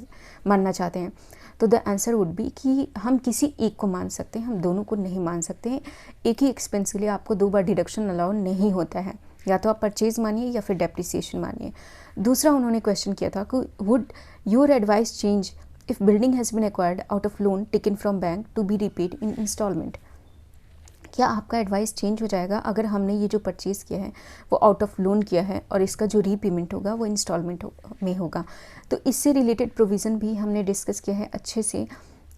हैं। तो द आंसर वुड बी कि हम किसी एक को मान सकते हैं, हम दोनों को नहीं मान सकते हैं। एक ही एक्सपेंस के लिए आपको 2 बार डिडक्शन अलाउ नहीं होता है, या तो आप परचेज़ मानिए या फिर डेप्रिसिएशन मानिए। दूसरा उन्होंने क्वेश्चन किया था कि would your advice change if building has been acquired out of loan taken from bank to be repaid in instalment. क्या आपका एडवाइस चेंज हो जाएगा अगर हमने ये जो परचेज़ किया है वो आउट ऑफ लोन किया है और इसका जो रीपेमेंट होगा वो इंस्टॉलमेंट में होगा? तो इससे रिलेटेड प्रोविज़न भी हमने डिस्कस किया है अच्छे से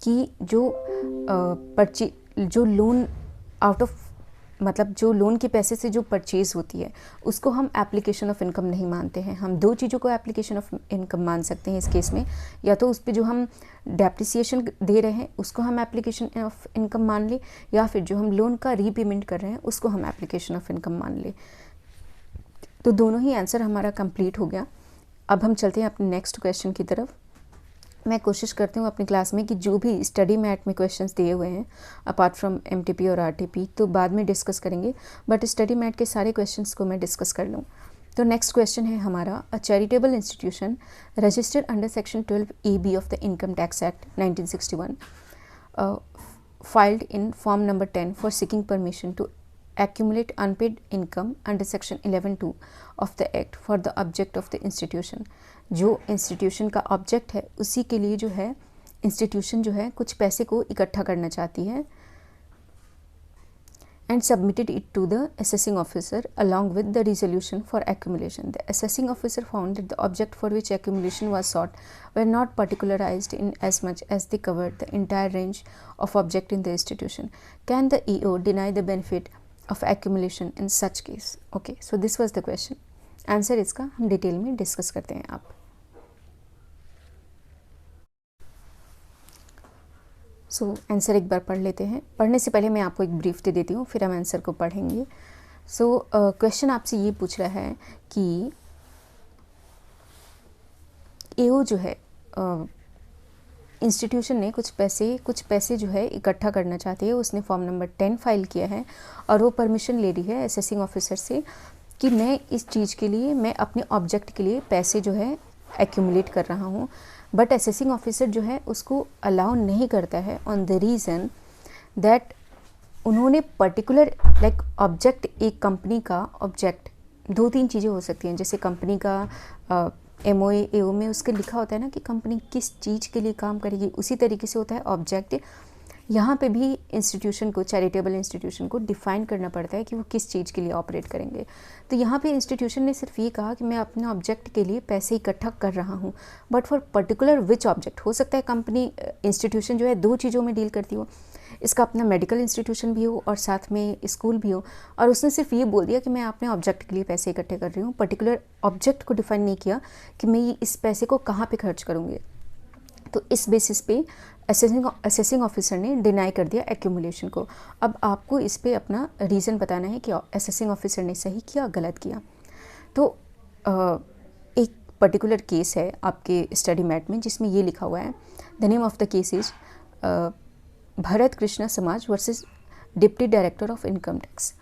कि जो लोन आउट ऑफ मतलब जो लोन के पैसे से जो परचेज़ होती है उसको हम एप्लीकेशन ऑफ इनकम नहीं मानते हैं। हम 2 चीज़ों को एप्लीकेशन ऑफ इनकम मान सकते हैं इस केस में, या तो उस पे जो हम डेप्रिसिएशन दे रहे हैं उसको हम एप्लीकेशन ऑफ इनकम मान लें, या फिर जो हम लोन का रीपेमेंट कर रहे हैं उसको हम एप्लीकेशन ऑफ इनकम मान लें। तो दोनों ही आंसर हमारा कंप्लीट हो गया। अब हम चलते हैं अपने नेक्स्ट क्वेश्चन की तरफ। मैं कोशिश करती हूँ अपनी क्लास में कि जो भी स्टडी मैट में क्वेश्चंस दिए हुए हैं अपार्ट फ्रॉम एमटीपी और आरटीपी तो बाद में डिस्कस करेंगे, बट स्टडी मैट के सारे क्वेश्चंस को मैं डिस्कस कर लूँ। तो नेक्स्ट क्वेश्चन है हमारा, अ charitable institution registered under section 12AB of the income tax act 1961 filed in form number 10 for seeking permission to accumulate unpaid income under section 11(2) of the act for the object of the institution। जो institution का object है उसी के लिए जो है institution जो है कुछ पैसे को इकट्ठा करना चाहती है, and submitted it to the assessing officer along with the resolution for accumulation. The assessing officer found that the object for which accumulation was sought were not particularized in as much as they covered the entire range of object in the institution. Can the EO deny the benefit of accumulation in such case? Okay, so this was the question. Answer इसका हम detail में discuss करते हैं। आप answer एक बार पढ़ लेते हैं। पढ़ने से पहले मैं आपको एक ब्रीफ दे देती हूँ, फिर हम आंसर को पढ़ेंगे। क्वेश्चन आपसे ये पूछ रहा है कि एओ जो है इंस्टीट्यूशन ने कुछ पैसे जो है इकट्ठा करना चाहती है। उसने फॉर्म नंबर 10 फाइल किया है और वो परमिशन ले रही है असेसिंग ऑफिसर से कि मैं इस चीज़ के लिए, मैं अपने ऑब्जेक्ट के लिए पैसे जो है एक्यूमुलेट कर रहा हूँ, बट असेसिंग ऑफिसर जो है उसको अलाउ नहीं करता है ऑन द रीज़न दैट उन्होंने पर्टिकुलर लाइक ऑब्जेक्ट, एक कंपनी का ऑब्जेक्ट 2-3 चीज़ें हो सकती हैं। जैसे कंपनी का एमओए एओ में उसके लिखा होता है ना कि कंपनी किस चीज़ के लिए काम करेगी, उसी तरीके से होता है ऑब्जेक्ट। यहाँ पे भी इंस्टीट्यूशन को, चैरिटेबल इंस्टीट्यूशन को डिफ़ाइन करना पड़ता है कि वो किस चीज़ के लिए ऑपरेट करेंगे। तो यहाँ पे इंस्टीट्यूशन ने सिर्फ ये कहा कि मैं अपने ऑब्जेक्ट के लिए पैसे इकट्ठा कर रहा हूँ, but for particular which object. हो सकता है कंपनी, इंस्टीट्यूशन जो है 2 चीज़ों में डील करती हो, इसका अपना मेडिकल इंस्टीट्यूशन भी हो और साथ में स्कूल भी हो, और उसने सिर्फ ये बोल दिया कि मैं अपने ऑब्जेक्ट के लिए पैसे इकट्ठे कर रही हूँ। पर्टिकुलर ऑब्जेक्ट को डिफ़ाइन नहीं किया कि मैं इस पैसे को कहाँ पे खर्च करूँगी। तो इस बेसिस पे असेसिंग ऑफिसर ने डिनाई कर दिया एक्यूमुलेशन को। अब आपको इस पे अपना रीज़न बताना है कि असेसिंग ऑफिसर ने सही किया, गलत किया। तो एक पर्टिकुलर केस है आपके स्टडी मैट में जिसमें ये लिखा हुआ है, the name of the case is Bharat Krishna Samaj versus deputy director of income tax.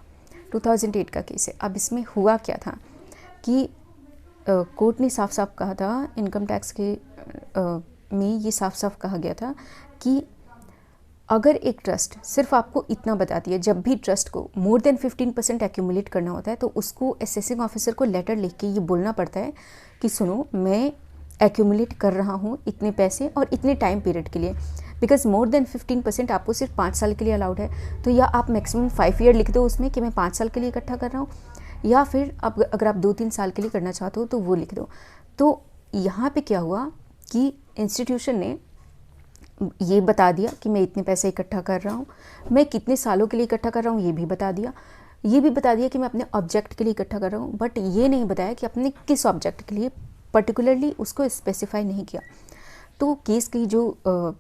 2008 का केस है। अब इसमें हुआ क्या था कि कोर्ट ने साफ साफ कहा था, इनकम टैक्स के में ये साफ साफ कहा गया था कि अगर एक ट्रस्ट सिर्फ आपको इतना बताती है, जब भी ट्रस्ट को मोर देन 15% एक्यूमुलेट करना होता है तो उसको असेसिंग ऑफिसर को लेटर लिख के ये बोलना पड़ता है कि सुनो, मैं एक्यूमुलेट कर रहा हूँ इतने पैसे और इतने टाइम पीरियड के लिए। बिकॉज मोर देन 15% आपको सिर्फ 5 साल के लिए अलाउड है, तो या आप मैक्सिमम 5 ईयर लिख दो उसमें कि मैं 5 साल के लिए इकट्ठा कर रहा हूँ, या फिर अब अगर आप 2-3 साल के लिए करना चाहते हो तो वो लिख दो। तो यहाँ पे क्या हुआ कि इंस्टीट्यूशन ने ये बता दिया कि मैं इतने पैसे इकट्ठा कर रहा हूँ, मैं कितने सालों के लिए इकट्ठा कर रहा हूँ ये भी बता दिया, ये भी बता दिया कि मैं अपने ऑब्जेक्ट के लिए इकट्ठा कर रहा हूँ, बट ये नहीं बताया कि अपने किस ऑब्जेक्ट के लिए, पर्टिकुलरली उसको स्पेसिफाई नहीं किया। तो केस की जो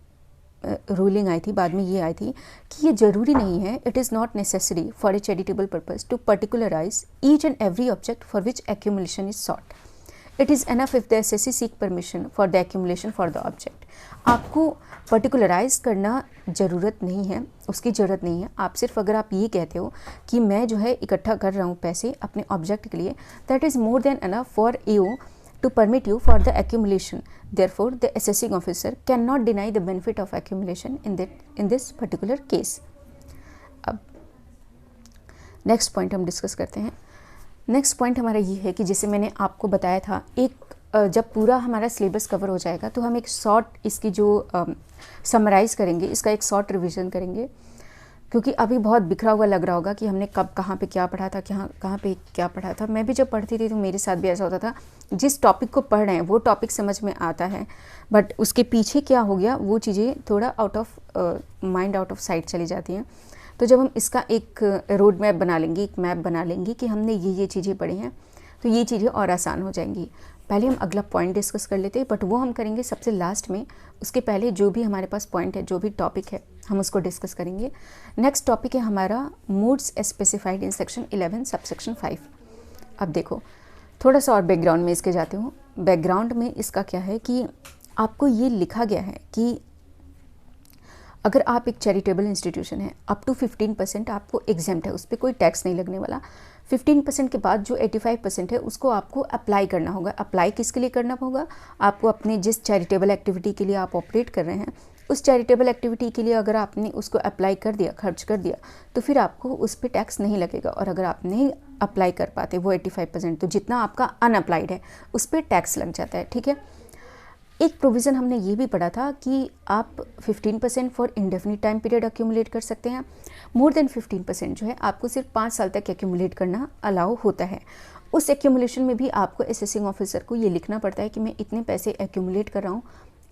रूलिंग आई थी बाद में ये आई थी कि ये ज़रूरी नहीं है, it is not necessary for a charitable purpose to particularise each and every object for which accumulation is sought. It is enough if the SSC seek permission for the accumulation for the object. आपको particularise करना ज़रूरत नहीं है, उसकी ज़रूरत नहीं है। आप सिर्फ अगर आप ये कहते हो कि मैं जो है इकट्ठा कर रहा हूँ पैसे अपने ऑब्जेक्ट के लिए, that is more than enough for you to permit you for the accumulation. Therefore, the assessing officer cannot deny the benefit of accumulation in this particular case. अब नेक्स्ट पॉइंट हम डिस्कस करते हैं। Next point हमारा ये है कि जैसे मैंने आपको बताया था, एक जब पूरा हमारा सिलेबस कवर हो जाएगा तो हम एक शॉर्ट इसकी जो समराइज़ करेंगे, इसका एक शॉर्ट रिवीजन करेंगे, क्योंकि अभी बहुत बिखरा हुआ लग रहा होगा कि हमने कब कहाँ पे क्या पढ़ा था, कहाँ पे क्या पढ़ा था। मैं भी जब पढ़ती थी तो मेरे साथ भी ऐसा होता था, जिस टॉपिक को पढ़ रहे हैं वो टॉपिक समझ में आता है, बट उसके पीछे क्या हो गया वो चीज़ें थोड़ा out of mind, out of site चली जाती हैं। तो जब हम इसका एक रोड मैप बना लेंगे, एक मैप बना लेंगे कि हमने ये चीज़ें पढ़ी हैं, तो ये चीज़ें और आसान हो जाएंगी। पहले हम अगला पॉइंट डिस्कस कर लेते हैं, बट वो हम करेंगे सबसे लास्ट में। उसके पहले जो भी हमारे पास पॉइंट है, जो भी टॉपिक है, हम उसको डिस्कस करेंगे। नेक्स्ट टॉपिक है हमारा moods specified in section 11 subsection 5। अब देखो, थोड़ा सा और बैकग्राउंड में इसके जाते हूँ। बैकग्राउंड में इसका क्या है कि आपको ये लिखा गया है कि अगर आप एक चैरिटेबल इंस्टीट्यूशन है, अप टू 15% आपको एग्जेम्प्ट है, उस पर कोई टैक्स नहीं लगने वाला। 15% के बाद जो 85% है उसको आपको अप्लाई करना होगा। अप्लाई किसके लिए करना होगा? आपको अपने जिस चैरिटेबल एक्टिविटी के लिए आप ऑपरेट कर रहे हैं, उस चैरिटेबल एक्टिविटी के लिए अगर आपने उसको अप्लाई कर दिया, खर्च कर दिया, तो फिर आपको उस पर टैक्स नहीं लगेगा। और अगर आप नहीं अप्लाई कर पाते वो 85%, तो जितना आपका अनअप्लाइड है उस पर टैक्स लग जाता है। ठीक है। एक प्रोविज़न हमने ये भी पढ़ा था कि आप 15% for indefinite time period accumulate कर सकते हैं। मोर देन 15% जो है आपको सिर्फ 5 साल तक एक्यूमुलेट करना अलाउ होता है। उस एक्यूमुलेशन में भी आपको असेसिंग ऑफिसर को ये लिखना पड़ता है कि मैं इतने पैसे एक्यूमुलेट कर रहा हूँ,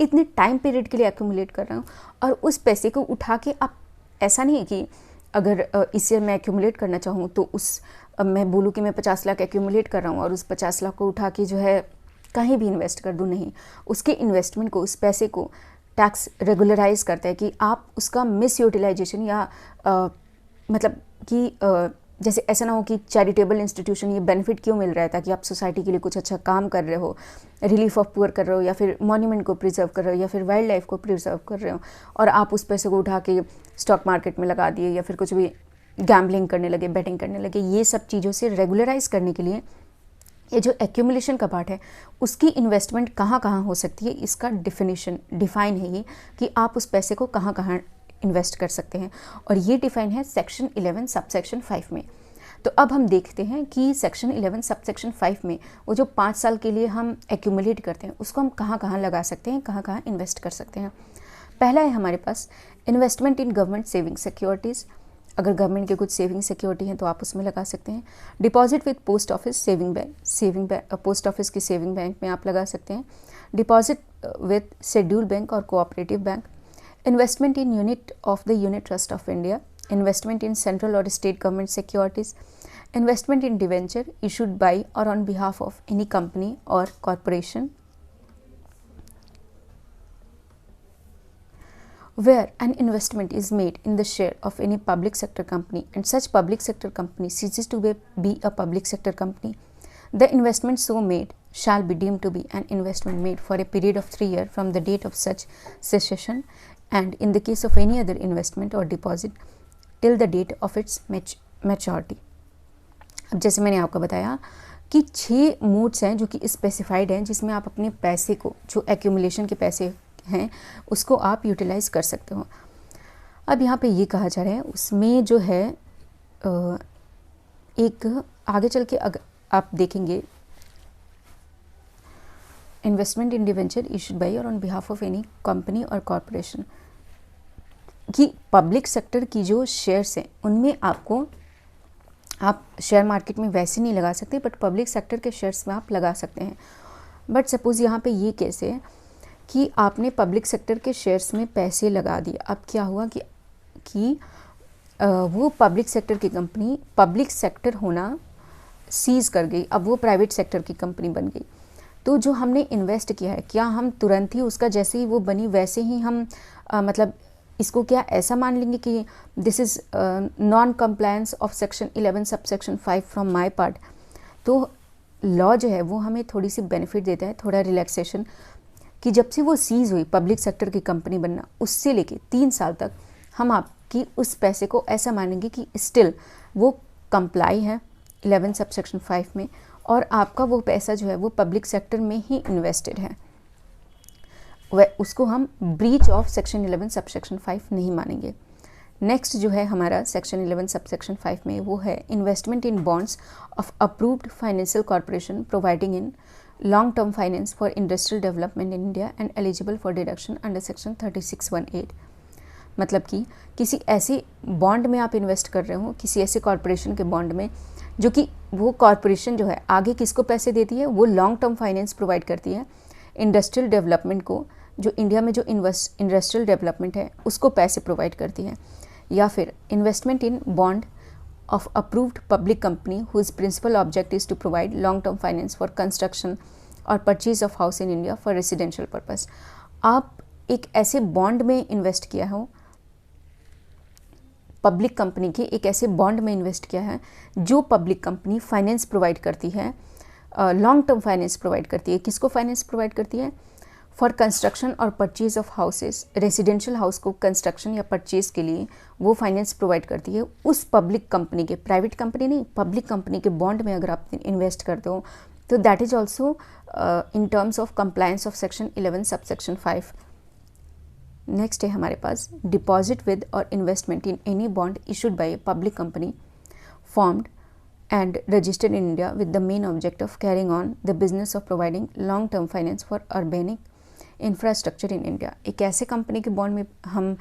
इतने टाइम पीरियड के लिए एक्यूमुलेट कर रहा हूँ, और उस पैसे को उठा के आप, ऐसा नहीं है कि अगर इस ईयर मैं एक्यूमुलेट करना चाहूँ तो मैं बोलूँ कि मैं 50 लाख एक्यूमुलेट कर रहा हूँ और उस 50 लाख को उठा के जो है कहीं भी इन्वेस्ट कर दूँ। नहीं, उसके इन्वेस्टमेंट को, उस पैसे को टैक्स रेगुलराइज करता है कि आप उसका मिस यूटिलाइजेशन या मतलब कि जैसे ऐसा ना हो कि चैरिटेबल इंस्टीट्यूशन ये बेनिफिट क्यों मिल रहा है, ताकि आप सोसाइटी के लिए कुछ अच्छा काम कर रहे हो, रिलीफ ऑफ पुअर कर रहे हो, या फिर मॉन्यूमेंट को प्रिजर्व कर रहे हो, या फिर वाइल्ड लाइफ को प्रिजर्व कर रहे हो, और आप उस पैसे को उठा के स्टॉक मार्केट में लगा दिए या फिर कुछ भी गैम्बलिंग करने लगे, बेटिंग करने लगे। ये सब चीज़ों से रेगुलराइज करने के लिए ये जो एक्यूमुलेशन का पार्ट है उसकी इन्वेस्टमेंट कहाँ कहाँ हो सकती है, इसका डिफाइन है ये कि आप उस पैसे को कहाँ कहाँ इन्वेस्ट कर सकते हैं, और ये डिफाइन है सेक्शन 11 सबसेक्शन 5 में। तो अब हम देखते हैं कि सेक्शन 11 सबसेक्शन 5 में वो जो 5 साल के लिए हम एक्यूमुलेट करते हैं उसको हम कहाँ कहाँ लगा सकते हैं, कहाँ कहाँ इन्वेस्ट कर सकते हैं। पहला है हमारे पास investment in government saving securities. अगर गवर्नमेंट के कुछ सेविंग सिक्योरिटी हैं तो आप उसमें लगा सकते हैं। Deposit with post office saving bank, post office की सेविंग बैंक में आप लगा सकते हैं। डिपॉजिट विद शेड्यूल बैंक और cooperative bank. Investment in unit of the unit trust of India. Investment in central और state government securities. Investment in debenture issued by और on behalf of any company और corporation where an investment is made in the share of any public sector company and such public sector company ceases to be a public sector company, the investment so made shall be deemed to be an investment made for a period of 3 years from the date of such cessation, and in the case of any other investment or deposit till the date of its maturity. अब जैसे मैंने आपको बताया कि 6 modes हैं जो कि specified हैं, जिसमें आप अपने पैसे को, जो एक्यूमुलेशन के पैसे हैं, उसको आप यूटिलाइज़ कर सकते हो। अब यहाँ पे ये कहा जा रहा है, उसमें जो है एक आगे चल के अगर आप देखेंगे, investment in debenture issued by और on behalf of any company और कॉरपोरेशन, कि पब्लिक सेक्टर की जो शेयर्स हैं उनमें आपको, आप शेयर मार्केट में वैसे नहीं लगा सकते, बट पब्लिक सेक्टर के शेयर्स में आप लगा सकते हैं। बट सपोज़ यहाँ पे ये केस है कि आपने पब्लिक सेक्टर के शेयर्स में पैसे लगा दिए। अब क्या हुआ कि वो पब्लिक सेक्टर की कंपनी पब्लिक सेक्टर होना सीज कर गई, अब वो प्राइवेट सेक्टर की कंपनी बन गई। तो जो हमने इन्वेस्ट किया है, क्या हम तुरंत ही उसका जैसे ही वो बनी वैसे ही हम मतलब इसको क्या ऐसा मान लेंगे कि this is non compliance of section 11 subsection 5 from my part? तो लॉ जो है वो हमें थोड़ी सी बेनिफिट देता है, थोड़ा रिलैक्सेशन, कि जब से वो सीज हुई पब्लिक सेक्टर की कंपनी बनना, उससे लेके 3 साल तक हम आपकी उस पैसे को ऐसा मानेंगे कि स्टिल वो कंप्लाई है 11 सबसेक्शन 5 में, और आपका वो पैसा जो है वो पब्लिक सेक्टर में ही इन्वेस्टेड है। वह उसको हम ब्रीच ऑफ सेक्शन 11 सबसेक्शन 5 नहीं मानेंगे। नेक्स्ट जो है हमारा सेक्शन 11 सबसेक्शन 5 में वो है investment in bonds of approved financial corporation providing in long term finance for industrial development in India and eligible for deduction under section 3618। मतलब कि किसी ऐसे बॉन्ड में आप इन्वेस्ट कर रहे हो, किसी ऐसे कॉर्पोरेशन के बॉन्ड में, जो कि वो कॉर्पोरेशन जो है आगे किसको पैसे देती है, वो लॉन्ग टर्म फाइनेंस प्रोवाइड करती है इंडस्ट्रियल डेवलपमेंट को, जो इंडिया में जो इंडस्ट्रियल डेवलपमेंट है उसको पैसे प्रोवाइड करती है। या फिर investment in bond of approved public company whose principal object is to provide long term finance for construction और purchase of house in India for residential purpose. आप एक ऐसे बॉन्ड में इन्वेस्ट किया हो, पब्लिक कंपनी के एक ऐसे बॉन्ड में इन्वेस्ट किया है जो पब्लिक कंपनी फाइनेंस प्रोवाइड करती है, लॉन्ग टर्म फाइनेंस प्रोवाइड करती है। किसको फाइनेंस प्रोवाइड करती है? फॉर कंस्ट्रक्शन और purchase of houses, residential house को कंस्ट्रक्शन या परचेज के लिए वो फाइनेंस प्रोवाइड करती है। उस पब्लिक कंपनी के, प्राइवेट कंपनी नहीं, पब्लिक कंपनी के बॉन्ड में अगर आप इन्वेस्ट करते हो तो that is also in terms of compliance of section 11 subsection 5। Next है हमारे पास डिपॉजिट विद और investment in any bond issued by a public company formed and registered in India with the main object of carrying on the business of providing long-term finance for urbanic infrastructure in India। एक ऐसे company के bond में हम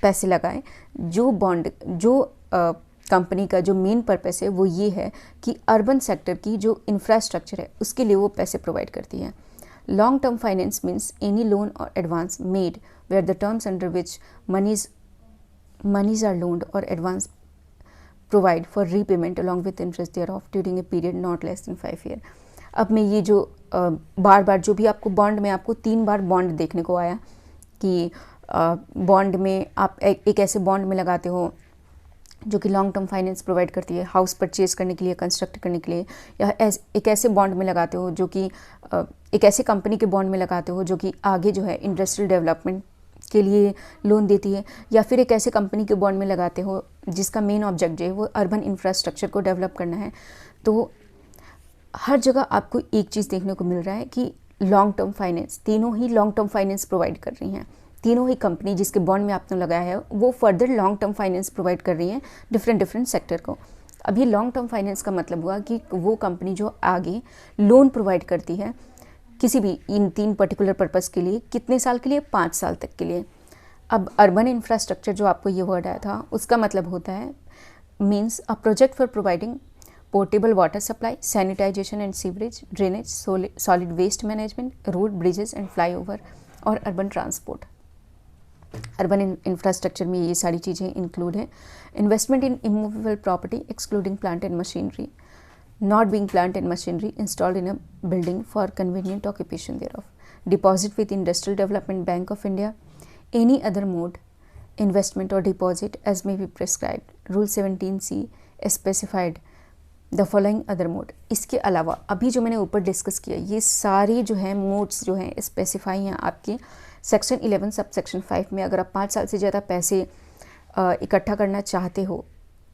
पैसे लगाएं जो company का जो मेन पर्पस है वो ये है कि अर्बन सेक्टर की जो इंफ्रास्ट्रक्चर है उसके लिए वो पैसे प्रोवाइड करती है। Long term finance means any loan और advance made where the terms under which monies are loaned और advance provide for repayment along with interest thereof during a period not less than 5 year. अब मैं ये जो बार बार जो भी आपको bond में आपको 3 बार बॉन्ड देखने को आया कि बॉन्ड में आप एक ऐसे बॉन्ड में लगाते हो जो कि लॉन्ग टर्म फाइनेंस प्रोवाइड करती है हाउस परचेज करने के लिए, कंस्ट्रक्ट करने के लिए, या एक ऐसे बॉन्ड में लगाते हो जो कि एक ऐसे कंपनी के बॉन्ड में लगाते हो जो कि आगे जो है इंडस्ट्रियल डेवलपमेंट के लिए लोन देती है, या फिर एक ऐसे कंपनी के बॉन्ड में लगाते हो जिसका मेन ऑब्जेक्ट जो है वो अर्बन इंफ्रास्ट्रक्चर को डेवलप करना है। तो हर जगह आपको एक चीज़ देखने को मिल रहा है कि लॉन्ग टर्म फाइनेंस, तीनों ही लॉन्ग टर्म फाइनेंस प्रोवाइड कर रही हैं। तीनों ही कंपनी जिसके बॉन्ड में आपने लगाया है वो further long term finance provide कर रही हैं डिफरेंट सेक्टर को। अब ये लॉन्ग टर्म फाइनेंस का मतलब हुआ कि वो कंपनी जो आगे लोन प्रोवाइड करती है किसी भी इन 3 पर्टिकुलर पर्पस के लिए, कितने साल के लिए? 5 साल तक के लिए। अब अर्बन इंफ्रास्ट्रक्चर जो आपको ये वर्ड आया था उसका मतलब होता है means a project for providing portable water supply, sanitisation and sewerage, drainage, solid waste management, road, bridges and flyover और अर्बन ट्रांसपोर्ट। अर्बन इंफ्रास्ट्रक्चर में ये सारी चीज़ें इंक्लूड हैं। Investment in immovable property excluding plant and machinery, not being plant and machinery installed in a building for convenient occupation thereof, deposit with Industrial Development Bank of India, any other mode investment or deposit as may be prescribed, Rule 17C specified the following other mode। इसके अलावा अभी जो मैंने ऊपर discuss किया ये सारे जो हैं मोड्स जो हैं स्पेसिफाई हैं आपके सेक्शन 11 सब सेक्शन 5 में। अगर आप 5 साल से ज़्यादा पैसे इकट्ठा करना चाहते हो,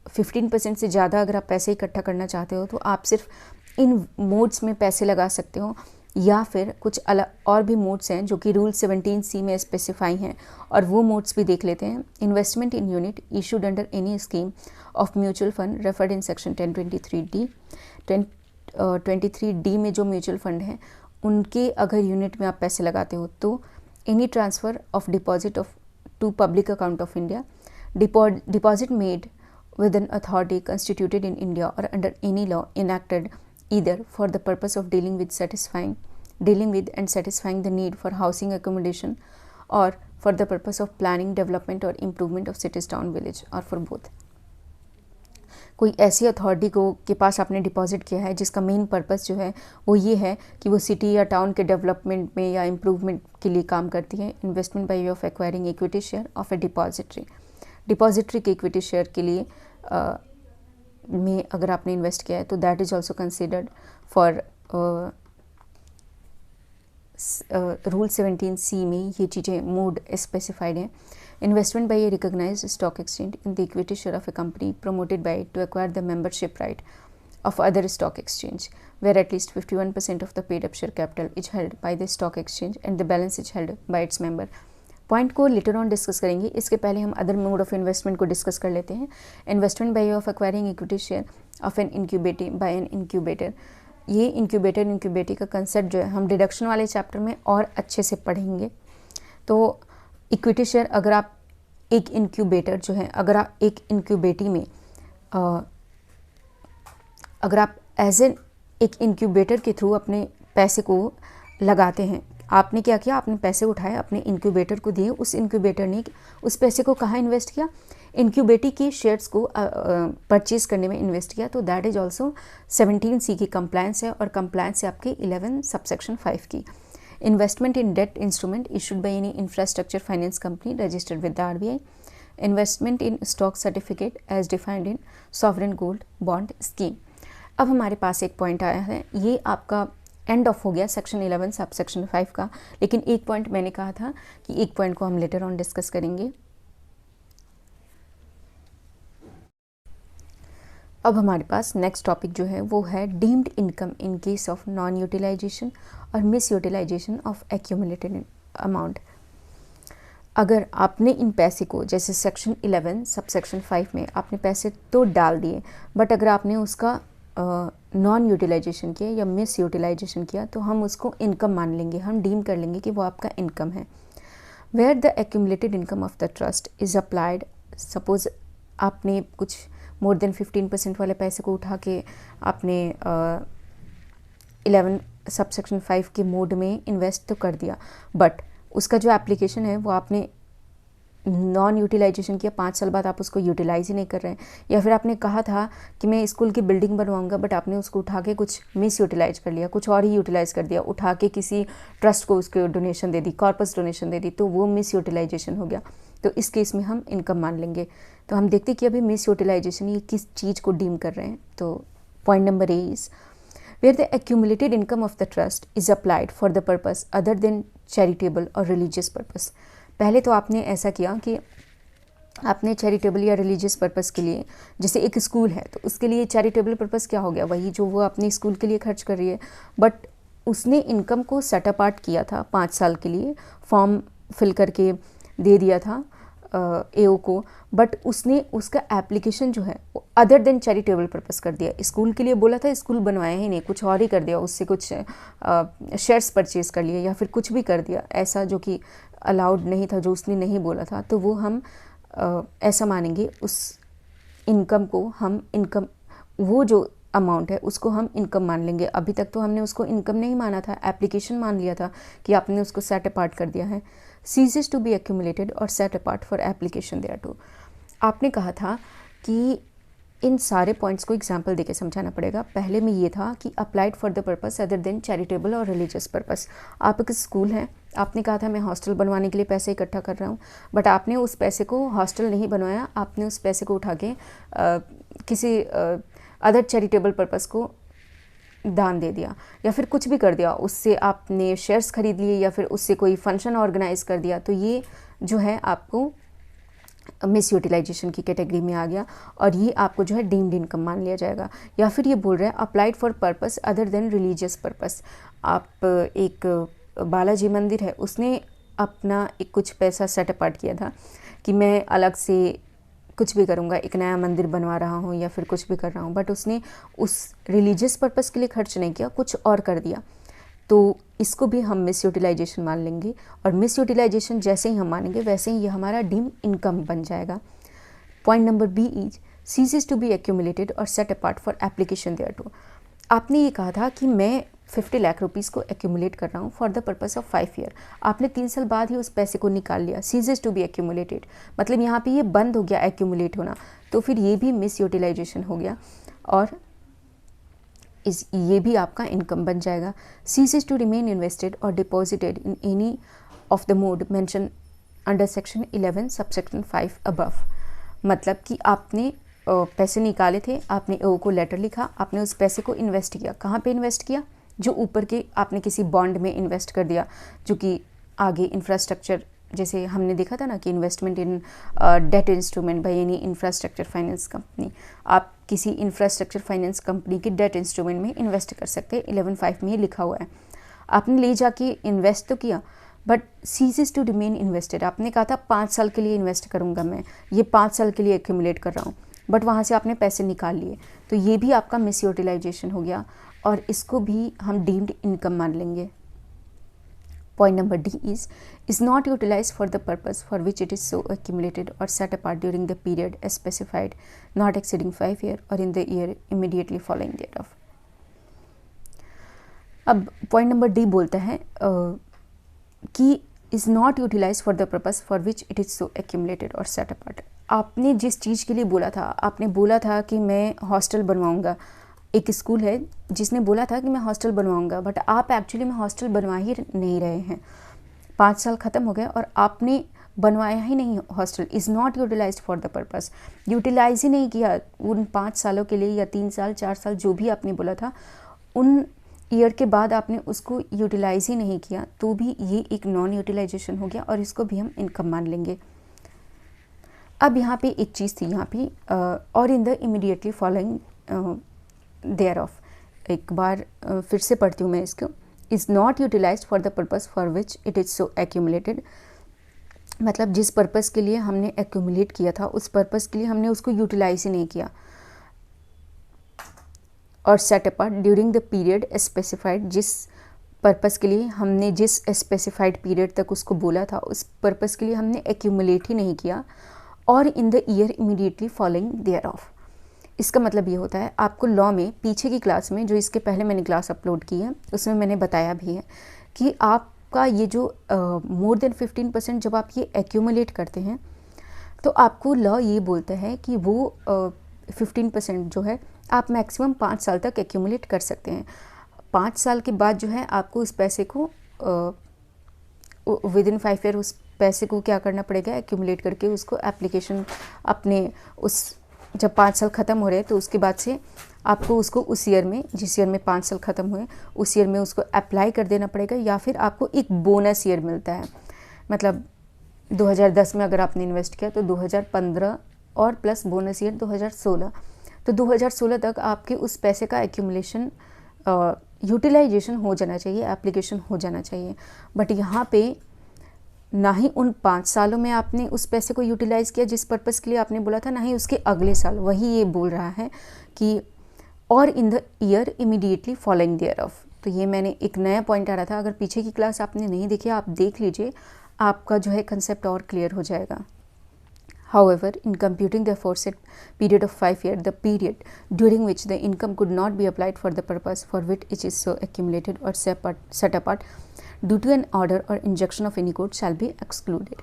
15% से ज़्यादा अगर आप पैसे इकट्ठा करना चाहते हो तो आप सिर्फ इन मोड्स में पैसे लगा सकते हो, या फिर कुछ अलग और भी मोड्स हैं जो कि रूल 17C में स्पेसिफाई हैं, और वो मोड्स भी देख लेते हैं। Investment in unit issued under any scheme of mutual fund referred in section 1023D। 1023D में जो म्यूचुअल फंड हैं उनके अगर यूनिट में आप पैसे लगाते हो तो any transfer of deposit of to public account of India, deposit made with an authority constituted in India or under any law enacted either for the purpose of dealing with satisfying dealing with and satisfying the need for housing accommodation or for the purpose of planning, development or improvement of cities, town, village or for both. कोई ऐसी authority को के पास आपने deposit किया है जिसका main purpose जो है वो ये है कि वो सिटी या टाउन के डेवलपमेंट में या इम्प्रूवमेंट के लिए काम करती है। Investment by way of acquiring equity share of a depository के इक्विटी शेयर के लिए में अगर आपने इन्वेस्ट किया है तो that is also considered for rule 17C में ये चीज़ें मोड स्पेसिफाइड हैं। Investment by a recognised stock exchange in the equity share of a company promoted by it to acquire the membership right of other stock exchange where at least 51% of the paid up share capital is held by the stock exchange and the balance is held by its member। Point को later on discuss करेंगे, इसके पहले हम other mode of investment को discuss कर लेते हैं। Investment by way of acquiring equity share of an incubatee by an incubator. ये इंक्यूबेटी का कंसेप्ट जो है हम डिडक्शन वाले चैप्टर में और अच्छे से पढ़ेंगे। तो इक्विटी शेयर अगर आप एक इंक्यूबेटर जो है, अगर आप एक इंक्यूबेटी में अगर आप एज एन एक इंक्यूबेटर के थ्रू अपने पैसे को लगाते हैं, आपने क्या किया, आपने पैसे उठाए अपने इंक्यूबेटर को दिए, उस इंक्यूबेटर ने उस पैसे को कहाँ इन्वेस्ट किया, इंक्यूबेटी के शेयर्स को परचेज करने में इन्वेस्ट किया। तो दैट इज ऑल्सो 17C की कंप्लायंस है और कंप्लायंस है आपके 11 सबसेक्शन 5 की। Investment in debt instrument issued by any infrastructure finance company registered with the RBI। Investment in stock certificate as defined in sovereign gold bond scheme. अब हमारे पास एक point आया है, ये आपका एंड ऑफ हो गया सेक्शन 11 सब सेक्शन 5 का, लेकिन एक पॉइंट मैंने कहा था कि एक पॉइंट को हम लेटर ऑन डिस्कस करेंगे। अब हमारे पास नेक्स्ट टॉपिक जो है वो है deemed income in case of non utilisation और misutilisation of accumulated amount. अगर आपने इन पैसे को, जैसे सेक्शन 11 सब सेक्शन 5 में आपने पैसे तो डाल दिए, बट अगर आपने उसका नॉन यूटिलाइजेशन किया या मिस यूटिलाइजेशन किया तो हम उसको इनकम मान लेंगे, हम डीम कर लेंगे कि वो आपका इनकम है। Where the accumulated income of the trust is applied, suppose आपने कुछ मोर देन 15% वाले पैसे को उठा के आपने 11 सब सेक्शन 5 के मोड में इन्वेस्ट तो कर दिया, बट उसका जो एप्लीकेशन है वो आपने नॉन यूटिलाइजेशन किया, 5 साल बाद आप उसको यूटिलाइज ही नहीं कर रहे हैं, या फिर आपने कहा था कि मैं स्कूल की बिल्डिंग बनवाऊंगा बट आपने उसको उठा के कुछ मिस यूटिलाइज कर लिया, कुछ और ही यूटिलाइज कर दिया, उठा के किसी ट्रस्ट को उसको डोनेशन दे दी, कॉर्पस डोनेशन दे दी, तो वो मिस यूटिलाइजेशन हो गया। तो इस केस में हम इनकम मान लेंगे। तो हम देखते कि अभी मिस यूटिलाइजेशन ये किस चीज़ को डीम कर रहे हैं। तो point number A is where the accumulated income of the trust is applied for the purpose other than charitable और रिलीजियस पर्पस। पहले तो आपने ऐसा किया कि आपने चैरिटेबल या रिलीजियस पर्पस के लिए, जैसे एक स्कूल है तो उसके लिए चैरिटेबल पर्पस क्या हो गया, वही जो वो अपने स्कूल के लिए खर्च कर रही है, बट उसने इनकम को सेट अपार्ट किया था 5 साल के लिए, फॉर्म फिल करके दे दिया था AO को, बट उसने उसका एप्लीकेशन जो है वो अदर देन चैरिटेबल पर्पस कर दिया। स्कूल के लिए बोला था, स्कूल बनवाया ही नहीं, कुछ और ही कर दिया, उससे कुछ शेयर्स परचेज कर लिए या फिर कुछ भी कर दिया ऐसा जो कि अलाउड नहीं था, जो उसने नहीं बोला था। तो वो हम ऐसा मानेंगे, उस इनकम को हम इनकम, वो जो अमाउंट है उसको हम इनकम मान लेंगे। अभी तक तो हमने उसको इनकम नहीं माना था, एप्लीकेशन मान लिया था कि आपने उसको सेट अपार्ट कर दिया है। सीजेस टू बी एक्यूमुलेटेड और set apart for application thereto. आपने कहा था कि इन सारे पॉइंट्स को एग्जाम्पल देके समझाना पड़ेगा। पहले में ये था कि applied for the purpose other than charitable और रिलीजियस पर्पस। आप एक स्कूल है, आपने कहा था मैं हॉस्टल बनवाने के लिए पैसे इकट्ठा कर रहा हूँ, बट आपने उस पैसे को हॉस्टल नहीं बनवाया, आपने उस पैसे को उठा के किसी अदर चैरिटेबल पर्पस को दान दे दिया या फिर कुछ भी कर दिया, उससे आपने शेयर्स खरीद लिए या फिर उससे कोई फंक्शन ऑर्गेनाइज कर दिया, तो ये जो है आपको मिस यूटिलाइजेशन की कैटेगरी में आ गया और ये आपको जो है डीम्ड इनकम मान लिया जाएगा। या फिर ये बोल रहे हैं applied for purpose other then religious purpose. आप एक बालाजी मंदिर है, उसने अपना एक कुछ पैसा सेट अपार्ट किया था कि मैं अलग से कुछ भी करूँगा, एक नया मंदिर बनवा रहा हूँ या फिर कुछ भी कर रहा हूँ, बट उसने उस रिलीजियस पर्पस के लिए खर्च नहीं किया, कुछ और कर दिया, तो इसको भी हम मिस यूटिलाइजेशन मान लेंगे। और मिस यूटिलाइजेशन जैसे ही हम मानेंगे वैसे ही ये हमारा डीम इनकम बन जाएगा। Point number B is ceases to be accumulated और set apart for application thereto. आपने ये कहा था कि मैं 50 लाख रुपीज़ को एक्यूमुलेट कर रहा हूँ for the purpose of 5 year. आपने 3 साल बाद ही उस पैसे को निकाल लिया, सीजेस टू बी एक्यूमुलेटेड, मतलब यहाँ पे ये बंद हो गया एक्यूमुलेट होना, तो फिर ये भी मिस यूटिलाइजेशन हो गया और ये भी आपका इनकम बन जाएगा। सीजेस टू रिमेन इन्वेस्टेड और deposited in any of the mode mention under section 11 subsection 5 above, मतलब कि आपने पैसे निकाले थे, आपने ओ को लेटर लिखा, आपने उस पैसे को इन्वेस्ट किया। कहाँ पे इन्वेस्ट किया? जो ऊपर के आपने किसी बॉन्ड में इन्वेस्ट कर दिया, जो कि आगे इंफ्रास्ट्रक्चर, जैसे हमने देखा था ना कि investment in debt instrument bye any infrastructure finance company, आप किसी इंफ्रास्ट्रक्चर फाइनेंस कंपनी के डेट इंस्ट्रूमेंट में इन्वेस्ट कर सकते हैं। 11(5) में ये लिखा हुआ है। आपने ले जाके इन्वेस्ट तो किया, but ceases to remain invested, आपने कहा था 5 साल के लिए इन्वेस्ट करूँगा मैं, ये 5 साल के लिए एक्यूमुलेट कर रहा हूँ, बट वहाँ से आपने पैसे निकाल लिए, तो ये भी आपका मिस यूटिलाइजेशन हो गया और इसको भी हम डीम्ड इनकम मान लेंगे। Point number D is not utilized for the purpose for which it is so accumulated or set apart during the period as specified, not exceeding 5 years or in the year immediately following thereof. अब point number D बोलता है कि is not utilized for the purpose for which it is so accumulated or set apart. आपने जिस चीज़ के लिए बोला था, आपने बोला था कि मैं हॉस्टल बनवाऊंगा, एक स्कूल है जिसने बोला था कि मैं हॉस्टल बनवाऊंगा, बट आप एक्चुअली में हॉस्टल बनवा ही नहीं रहे हैं। 5 साल ख़त्म हो गए और आपने बनवाया ही नहीं hostel. Is not utilised for the purpose, utilise ही नहीं किया उन 5 सालों के लिए या 3 साल 4 साल जो भी आपने बोला था, उन ईयर के बाद आपने उसको यूटिलाइज ही नहीं किया, तो भी ये एक नॉन यूटिलाइजेशन हो गया और इसको भी हम इनकम मान लेंगे। अब यहाँ पे एक चीज़ थी, यहाँ पे और in the immediately following thereof, एक बार फिर से पढ़ती हूँ मैं इसको। Is not utilised for the purpose for which it is so accumulated, मतलब जिस पर्पस के लिए हमने एक्यूमुलेट किया था उस पर्पस के लिए हमने उसको यूटिलाइज ही नहीं किया, और set apart during the period specified, जिस पर्पस के लिए हमने जिस स्पेसिफाइड पीरियड तक उसको बोला था उस पर्पस के लिए हमने एक्यूमुलेट ही नहीं किया, और in the year immediately following thereof. इसका मतलब ये होता है, आपको लॉ में पीछे की क्लास में, जो इसके पहले मैंने क्लास अपलोड की है, उसमें मैंने बताया भी है कि आपका ये जो मोर देन 15% जब आप ये एक्यूमुलेट करते हैं तो आपको लॉ ये बोलता है कि वो 15% जो है आप मैक्सिमम 5 साल तक एक्यूमुलेट कर सकते हैं। 5 साल के बाद जो है आपको उस पैसे को विद इन 5 ईयर उस पैसे को क्या करना पड़ेगा, एक्यूमुलेट करके उसको एप्लीकेशन अपने उस, जब 5 साल ख़त्म हो रहे हैं तो उसके बाद से आपको उसको उस ईयर में, जिस ईयर में 5 साल ख़त्म हुए उस ईयर में उसको अप्लाई कर देना पड़ेगा, या फिर आपको एक बोनस ईयर मिलता है। मतलब 2010 में अगर आपने इन्वेस्ट किया तो 2015 और प्लस बोनस ईयर 2016, तो 2016 तक आपके उस पैसे का एक्यूमुलेशन यूटिलाइजेशन हो जाना चाहिए, एप्लीकेशन हो जाना चाहिए। बट यहाँ पे ना ही उन 5 सालों में आपने उस पैसे को यूटिलाइज़ किया जिस पर्पस के लिए आपने बोला था, ना ही उसके अगले साल। वही ये बोल रहा है कि और in the year immediately following thereof. तो ये मैंने एक नया पॉइंट आ रहा था, अगर पीछे की क्लास आपने नहीं देखी आप देख लीजिए, आपका जो है कंसेप्ट और क्लियर हो जाएगा। However, in computing the aforesaid period of 5 years, the period during which the income could not be applied for the purpose for which it is so accumulated or set apart due to an order or injunction of any court shall be excluded.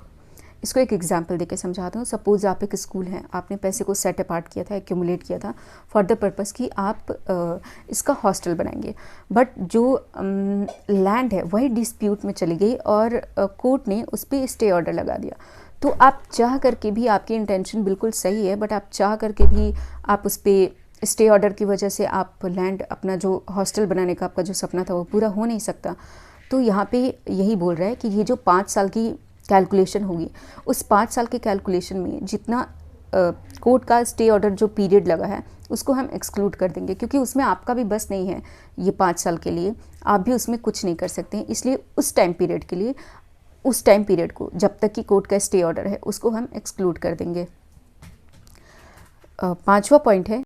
इसको एक example देके समझाता हूँ। Suppose आप एक school हैं, आपने पैसे को सेट अपार्ट किया था, एक्यूमुलेट किया था फॉर द पर्पज़ कि आप इसका हॉस्टल बनाएंगे, बट जो लैंड है वही डिस्प्यूट में चली गई और कोर्ट ने उस पर स्टे ऑर्डर लगा दिया। तो आप चाह करके भी, आपकी इंटेंशन बिल्कुल सही है, बट आप चाह करके भी आप उस पर स्टे ऑर्डर की वजह से आप लैंड, अपना जो हॉस्टल बनाने का आपका जो सपना था वो पूरा हो नहीं सकता। तो यहाँ पे यही बोल रहा है कि ये जो 5 साल की कैलकुलेशन होगी, उस 5 साल के कैलकुलेशन में जितना कोर्ट का स्टे ऑर्डर जो पीरियड लगा है उसको हम एक्सक्लूड कर देंगे, क्योंकि उसमें आपका भी बस नहीं है ये 5 साल के लिए, आप भी उसमें कुछ नहीं कर सकते हैं। इसलिए उस टाइम पीरियड के लिए, उस टाइम पीरियड को जब तक कि कोर्ट का स्टे ऑर्डर है उसको हम एक्सक्लूड कर देंगे। 5वां पॉइंट है